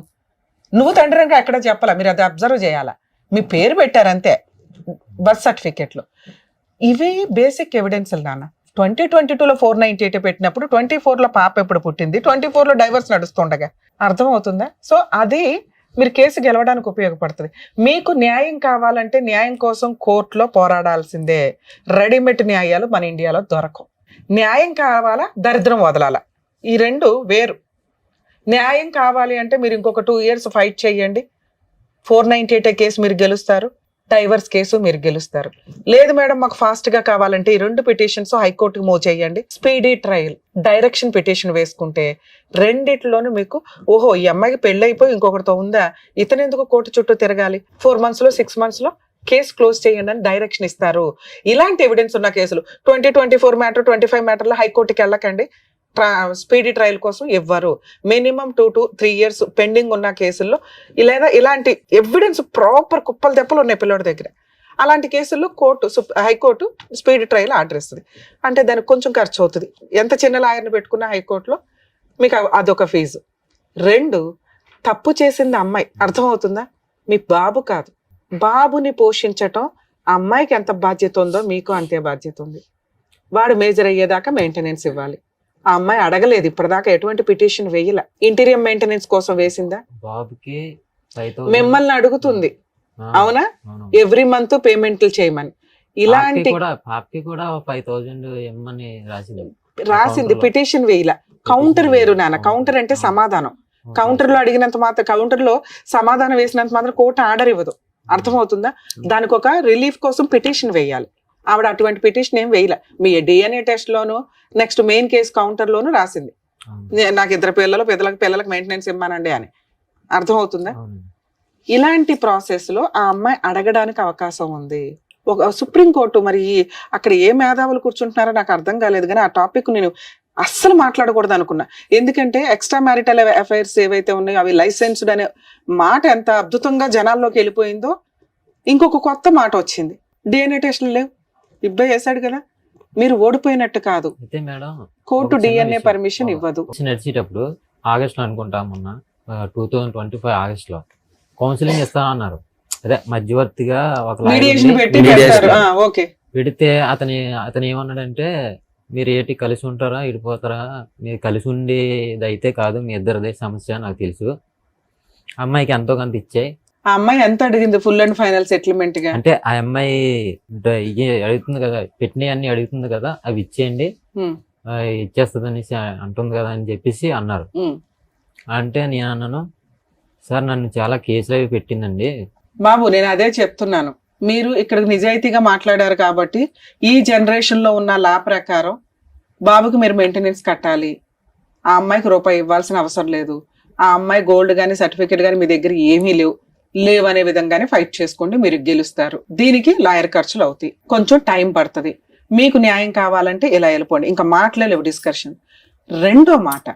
నువ్వు తండ్రిగా ఎక్కడ చెప్పాలా, మీరు అది అబ్జర్వ్ చేయాలా. మీ పేరు పెట్టారంతే బర్త్ సర్టిఫికేట్లో. ఇవి బేసిక్ ఎవిడెన్స్లు నాన్న. 2022లో 498 పెట్టినప్పుడు 24లో పాప ఎప్పుడు పుట్టింది, 24లో డైవర్స్ నడుస్తుండగా. అర్థమవుతుందా? సో అది మీరు కేసు గెలవడానికి ఉపయోగపడుతుంది. మీకు న్యాయం కావాలంటే న్యాయం కోసం కోర్టులో పోరాడాల్సిందే. రెడీమేడ్ న్యాయాలు మన ఇండియాలో దొరకవు. న్యాయం కావాలా, దరిద్రం వదలాలా, ఈ రెండు వేరు. న్యాయం కావాలి అంటే మీరు ఇంకొక 2 years ఫైట్ చేయండి, 498 కేసు మీరు గెలుస్తారు, డైవర్స్ కేసు మీరు గెలుస్తారు. లేదు మేడం మాకు ఫాస్ట్ గా కావాలంటే ఈ 2 పిటిషన్స్ హైకోర్టుకి మూవ్ చేయండి. స్పీడీ ట్రయల్, డైరెక్షన్ పిటిషన్ వేసుకుంటే రెండిట్లోనూ మీకు ఓహో ఈ అమ్మాయికి పెళ్ళైపోయి ఇంకొకరితో ఉందా, ఇతను ఎందుకు కోర్టు చుట్టూ తిరగాలి, 4 months లో 6 months లో కేసు క్లోజ్ చేయండి అని డైరెక్షన్ ఇస్తారు. ఇలాంటి ఎవిడెన్స్ ఉన్న కేసులు 2024 మ్యాటర్ 25 మ్యాటర్లో హైకోర్టుకి వెళ్ళకండి. స్పీడీ ట్రయల్ కోసం ఇవ్వరు. మినిమం 2 to 3 years పెండింగ్ ఉన్న కేసుల్లో లేదా ఇలాంటి ఎవిడెన్స్ ప్రాపర్ కుప్పలు తెప్పలు ఉన్నాయి పిల్లడి దగ్గర, అలాంటి కేసుల్లో హైకోర్టు స్పీడీ ట్రయల్ ఆర్డర్ ఇస్తుంది. అంటే దానికి కొంచెం ఖర్చు అవుతుంది. ఎంత చిన్న లాయర్ని పెట్టుకున్న హైకోర్టులో మీకు అదొక ఫీజు. 2, తప్పు చేసింది అమ్మాయి. అర్థమవుతుందా? మీ బాబు కాదు. బాబుని పోషించటం అమ్మాయికి ఎంత బాధ్యత ఉందో మీకు అంతే బాధ్యత ఉంది. వాడు మేజర్ అయ్యేదాకా మెయింటెనెన్స్ ఇవ్వాలి. ఆ అమ్మాయి అడగలేదు ఇప్పటిదాకా, ఎటువంటి పిటిషన్ వేయలే. ఇంటీరియర్ మెయింటెనెన్స్ కోసం వేసిందా? బాబుకి మిమ్మల్ని అడుగుతుంది అవునా, ఎవ్రీ మంత్ పేమెంట్లు చేయమని. ఇలాంటి పాపకి కూడా 5,000 ఇమ్మని రాసింది, పిటిషన్ వేయలే. కౌంటర్ వేరు నాన్న. కౌంటర్ అంటే సమాధానం. కౌంటర్ లో అడిగినంత మాత్రం, కౌంటర్ లో సమాధానం వేసినంత మాత్రం కోర్టు ఆర్డర్ ఇవ్వదు. అర్థమవుతుందా? దానికి ఒక రిలీఫ్ కోసం పిటిషన్ వేయాలి. ఆవిడ అటువంటి పిటిషన్ ఏం వేయలే. మీ డిఎన్ఏ టెస్ట్ లోను నెక్స్ట్ మెయిన్ కేసు కౌంటర్ లోను రాసింది నాకు 2 పిల్లలకు మెయింటెనెన్స్ ఇమ్మానండి అని. అర్థమవుతుందా? ఇలాంటి ప్రాసెస్ లో ఆ అమ్మాయి అడగడానికి అవకాశం ఉంది. ఒక సుప్రీంకోర్టు మరి అక్కడ ఏ మేధావులు కూర్చుంటున్నారో నాకు అర్థం కాలేదు, కానీ ఆ టాపిక్ నేను అస్సలు మాట్లాడకూడదు అనుకున్నా. ఎందుకంటే ఎక్స్ట్రా మ్యారిటల్ అఫైర్స్ ఏవైతే ఉన్నాయో అవి లైసెన్స్డ్ అనే మాట ఎంత అద్భుతంగా జనాల్లోకి వెళ్ళిపోయిందో, ఇంకొక కొత్త మాట వచ్చింది, డిఎన్ఏ టెస్ట్లు లేవు. ఇబ్బంది చేశాడు కదా, మీరు ఓడిపోయినట్టు కాదు. అయితే మేడం కోర్టు డిఎన్ఏ పర్మిషన్ ఇవ్వదు. నడిచేటప్పుడు ఆగస్టులో అనుకుంటా, మొన్న 2025 ఆగస్టులో కౌన్సిలింగ్ ఇస్తానన్నారు. అదే మధ్యవర్తిగా ఒక మీడియేషన్ పెడితే అతను ఏమన్నాడంటే, మీరు ఏంటి కలిసి ఉంటారా ఇడిపోతారా, మీరు కలిసి ఉండేది అయితే కాదు, మీ ఇద్దరిదే సమస్య నాకు తెలుసు, అమ్మాయికి ఎంతో కొంత ఇచ్చాయి. ఆ అమ్మాయి ఎంత అడిగింది ఫుల్ అండ్ ఫైనల్ సెటిల్మెంట్ గా? అంటే ఆ అమ్మాయి అడుగుతుంది కదా, పెట్టినవి అన్ని అడుగుతుంది కదా, అవి ఇచ్చేయండి ఇచ్చేస్తుంది అనేసి అంటుంది కదా అని చెప్పేసి అన్నారు. అంటే నేను అన్నాను, సార్ నన్ను చాలా కేసులు అవి పెట్టిందండి. బాబు నేను అదే చెప్తున్నాను, మీరు ఇక్కడ నిజాయితీగా మాట్లాడారు కాబట్టి ఈ జనరేషన్ లో ఉన్న లా ప్రకారం బాబుకి మీరు మెయింటెనెన్స్ కట్టాలి. ఆ అమ్మాయికి రూపాయి ఇవ్వాల్సిన అవసరం లేదు. ఆ అమ్మాయి గోల్డ్ గానీ సర్టిఫికేట్ గానీ మీ దగ్గర ఏమీ లేవనే విధంగానే ఫైట్ చేసుకోండి, మీరు గెలుస్తారు. దీనికి లాయర్ ఖర్చులు అవుతాయి, కొంచెం టైం పడుతుంది. మీకు న్యాయం కావాలంటే ఇలా వెళ్ళిపోండి, ఇంకా మాట్లాడలేవు డిస్కషన్. 2వ మాట,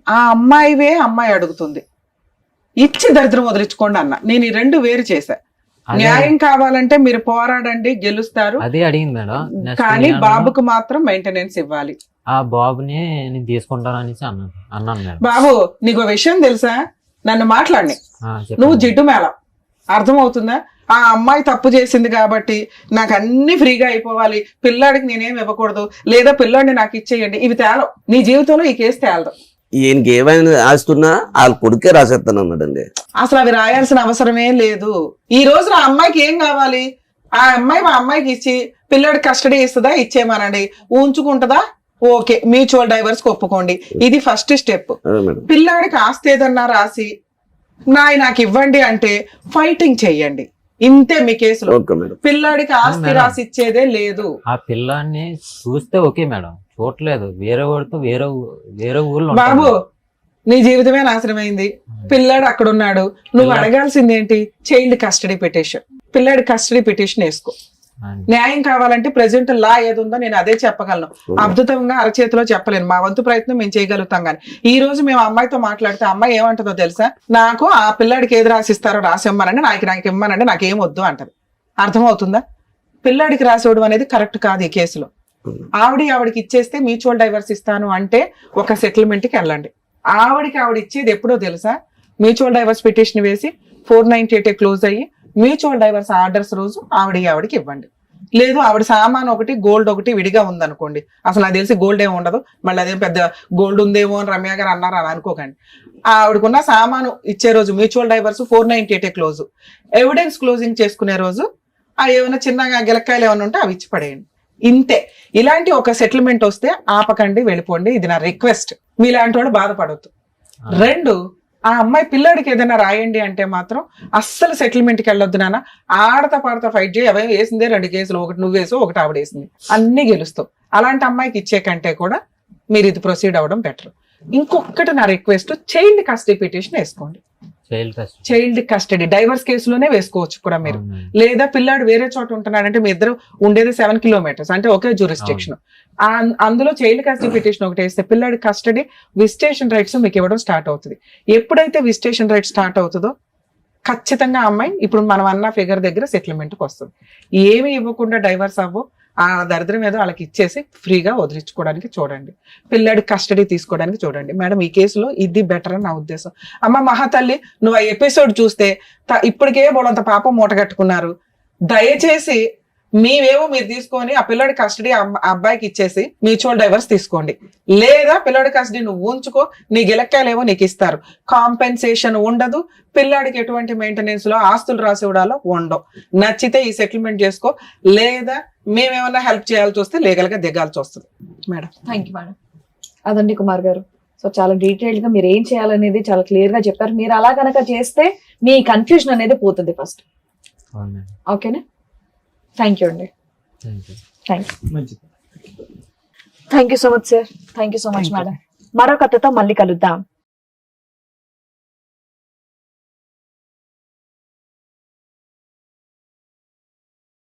ఆ అమ్మాయి అడుగుతుంది, ఇచ్చి దరిద్రం వదిలించుకోండి అన్న. నేను ఈ 2 వేరు చేశా. న్యాయం కావాలంటే మీరు పోరాడండి, గెలుస్తారు. అదే అడిగింది మేడం. కానీ బాబుకు మాత్రం మెయింటెనెన్స్ ఇవ్వాలి. ఆ బాబుని నేను తీసుకుంటాను అనేసి అన్నాను మేడం. బాబు నీకు విషయం తెలుసా, నన్ను మాట్లాడి నువ్వు జిడ్డు మేళం. అర్థమవుతుందా? ఆ అమ్మాయి తప్పు చేసింది కాబట్టి నాకు అన్ని ఫ్రీగా అయిపోవాలి, పిల్లాడికి నేనేం ఇవ్వకూడదు, లేదా పిల్లాడిని నాకు ఇచ్చేయండి, ఇవి తేలం. నీ జీవితంలో ఈ కేసు తేలదు. ఈయనకి ఏమైనా ఆస్తున్నా వాళ్ళ కొడుకే రాసేస్తాను అన్నాడండి. అసలు అవి రాయాల్సిన అవసరమే లేదు. ఈ రోజు ఆ అమ్మాయికి ఏం కావాలి, ఆ అమ్మాయికి ఇచ్చి పిల్లాడికి కస్టడీ ఇస్తుందా, ఇచ్చేయమనండి. ఉంచుకుంటుందా, ఓకే, మ్యూచువల్ డైవర్స్ ఒప్పుకోండి. ఇది ఫస్ట్ స్టెప్. పిల్లాడికి ఆస్తి ఏదన్నా రాసి నాకు ఇవ్వండి అంటే ఫైటింగ్ చెయ్యండి. ఇంతే మీ కేసులో. Okay madam. పిల్లాడికి ఆస్తి మేడం. రాసి ఇచ్చేదే లేదు. ఆ పిల్లాన్ని చూస్తే ఓకే మేడం, చూడలేదు. వేరే వాడితో వేరే ఊర్లో బాబు ఉంటాడు. నీ జీవితమే నాశనమైంది. పిల్లాడు అక్కడ ఉన్నాడు. నువ్వు అడగాల్సింది ఏంటి? Child custody petition. పిల్లాడి కస్టడీ పిటిషన్ వేసుకో. అండి. న్యాయం కావాలంటే ప్రెసెంట్ లా ఏది ఉందో నేను అదే చెప్పగలను. అద్భుతంగా అరచేతిలో చెప్పలేను. మా వంతు ప్రయత్నం మేము చేయగలుగుతాం. కానీ ఈ రోజు మేము అమ్మాయితో మాట్లాడితే అమ్మాయి ఏమంటుందో తెలుసా? నాకు ఆ పిల్లాడికి ఏది రాసిస్తారో రాసిమ్మనండి, నాకు ఇమ్మనండి, నాకేం వద్దు అంటది. అర్థమవుతుందా? పిల్లాడికి రాసివ్వడం అనేది కరెక్ట్ కాదు ఈ కేసులో. ఆవిడికి ఇచ్చేస్తే మ్యూచువల్ డైవర్స్ ఇస్తాను అంటే ఒక సెటిల్మెంట్ కి వెళ్ళండి. ఆవిడ ఇచ్చేది ఎప్పుడో తెలుసా? మ్యూచువల్ డైవర్స్ పిటిషన్ వేసి 498 క్లోజ్ అయ్యి మ్యూచువల్ డైవర్స్ ఆర్డర్స్ రోజు ఆవిడకి ఇవ్వండి. లేదు ఆవిడ సామాన్ ఒకటి గోల్డ్ ఒకటి విడిగా ఉందనుకోండి, అసలు నాకు తెలిసి గోల్డ్ ఏమి ఉండదు, మళ్ళీ అదేం పెద్ద గోల్డ్ ఉందేమో అని రమ్య గారు అన్నారు అని అనుకోకండి. ఆవిడకున్న సామాను ఇచ్చే రోజు mutual divorce 498 close. Evidence closing చేసుకునే రోజు ఏమైనా చిన్నగా గిలక్కాయలు ఏమైనా ఉంటే అవి ఇచ్చి పడేయండి. ఇంతే. ఇలాంటి ఒక సెటిల్మెంట్ వస్తే ఆపకండి, వెళ్ళిపోండి. ఇది నా రిక్వెస్ట్. మీలాంటి వాడు బాధపడవద్దు. 2, ఆ అమ్మాయి పిల్లాడికి ఏదైనా రాయండి అంటే మాత్రం అస్సలు సెటిల్మెంట్కి వెళ్ళొద్దు నాన్న. ఆడతా పాడతా ఫైట్ చేయి. అవే వేసిందే 2 కేసులు, ఒకటి నువ్వు వేసావు, ఒకటి ఆవిడ వేసింది, అన్ని గెలుస్తావు. అలాంటి అమ్మాయికి ఇచ్చే కంటే కూడా మీరు ఇది ప్రొసీడ్ అవ్వడం బెటర్. ఇంకొకటి నా రిక్వెస్ట్, చైల్డ్ కస్టడీ పిటిషన్ వేసుకోండి. చైల్డ్ కస్టడీ డైవర్స్ కేసులోనే వేసుకోవచ్చు కూడా మీరు. లేదా పిల్లాడు వేరే చోట ఉంటున్నాడంటే మీ ఇద్దరు ఉండేది 7 కిలోమీటర్స్, అంటే ఒకే జ్యూరిస్డిక్షన్. అందులో చైల్డ్ కస్టడీ పిటిషన్ ఒకటి వేస్తే పిల్లాడి కస్టడీ విజిటేషన్ రైట్స్ మీకు ఇవ్వడం స్టార్ట్ అవుతుంది. ఎప్పుడైతే విజిటేషన్ రైట్ స్టార్ట్ అవుతుందో ఖచ్చితంగా అమ్మాయి ఇప్పుడు మనం అన్న ఫిగర్ దగ్గర సెటిల్మెంట్కి వస్తుంది. ఏమి ఇవ్వకుండా డైవర్స్ అవ్వు. ఆ దరిద్రం ఏదో వాళ్ళకి ఇచ్చేసి ఫ్రీగా వదిలించుకోవడానికి చూడండి. పిల్లాడి కస్టడీ తీసుకోవడానికి చూడండి. మేడం ఈ కేసులో ఇది బెటర్ అని నా ఉద్దేశం. అమ్మ మహాతల్లి, నువ్వు ఆ ఎపిసోడ్ చూస్తే ఇప్పటికే బోడంత పాపం మూట కట్టుకున్నారు. దయచేసి మీవేమో మీరు తీసుకొని ఆ పిల్లాడి కస్టడీ అబ్బాయికి ఇచ్చేసి మ్యూచువల్ డైవర్స్ తీసుకోండి. లేదా పిల్లాడి కస్టడీ నువ్వు ఉంచుకో, నీ గిలక్కాయలేమో నీకు ఇస్తారు. కాంపెన్సేషన్ ఉండదు. పిల్లాడికి ఎటువంటి మెయింటెనెన్స్ లో ఆస్తులు రాసి ఇవ్వడాలో ఉండవు. నచ్చితే ఈ సెటిల్మెంట్ చేసుకో, లేదా మేమేమన్నా హెల్ప్ చేయాల్సి వస్తే లీగల్ గా దిగాల్సి వస్తుంది. Madam thank you madam. అదండి కుమార్ గారు. సో చాలా డీటెయిల్డ్ గా మీరు ఏం చేయాలనేది చాలా క్లియర్ గా చెప్పారు. మీరు అలా కనుక చేస్తే మీ కన్ఫ్యూజన్ అనేది పోతుంది ఫస్ట్. ఓకేనా? థ్యాంక్ యూ అండి. మంచిది. Thank you so much sir. Thank you so much madam. మరో కథతో మళ్ళీ కలుద్దాం.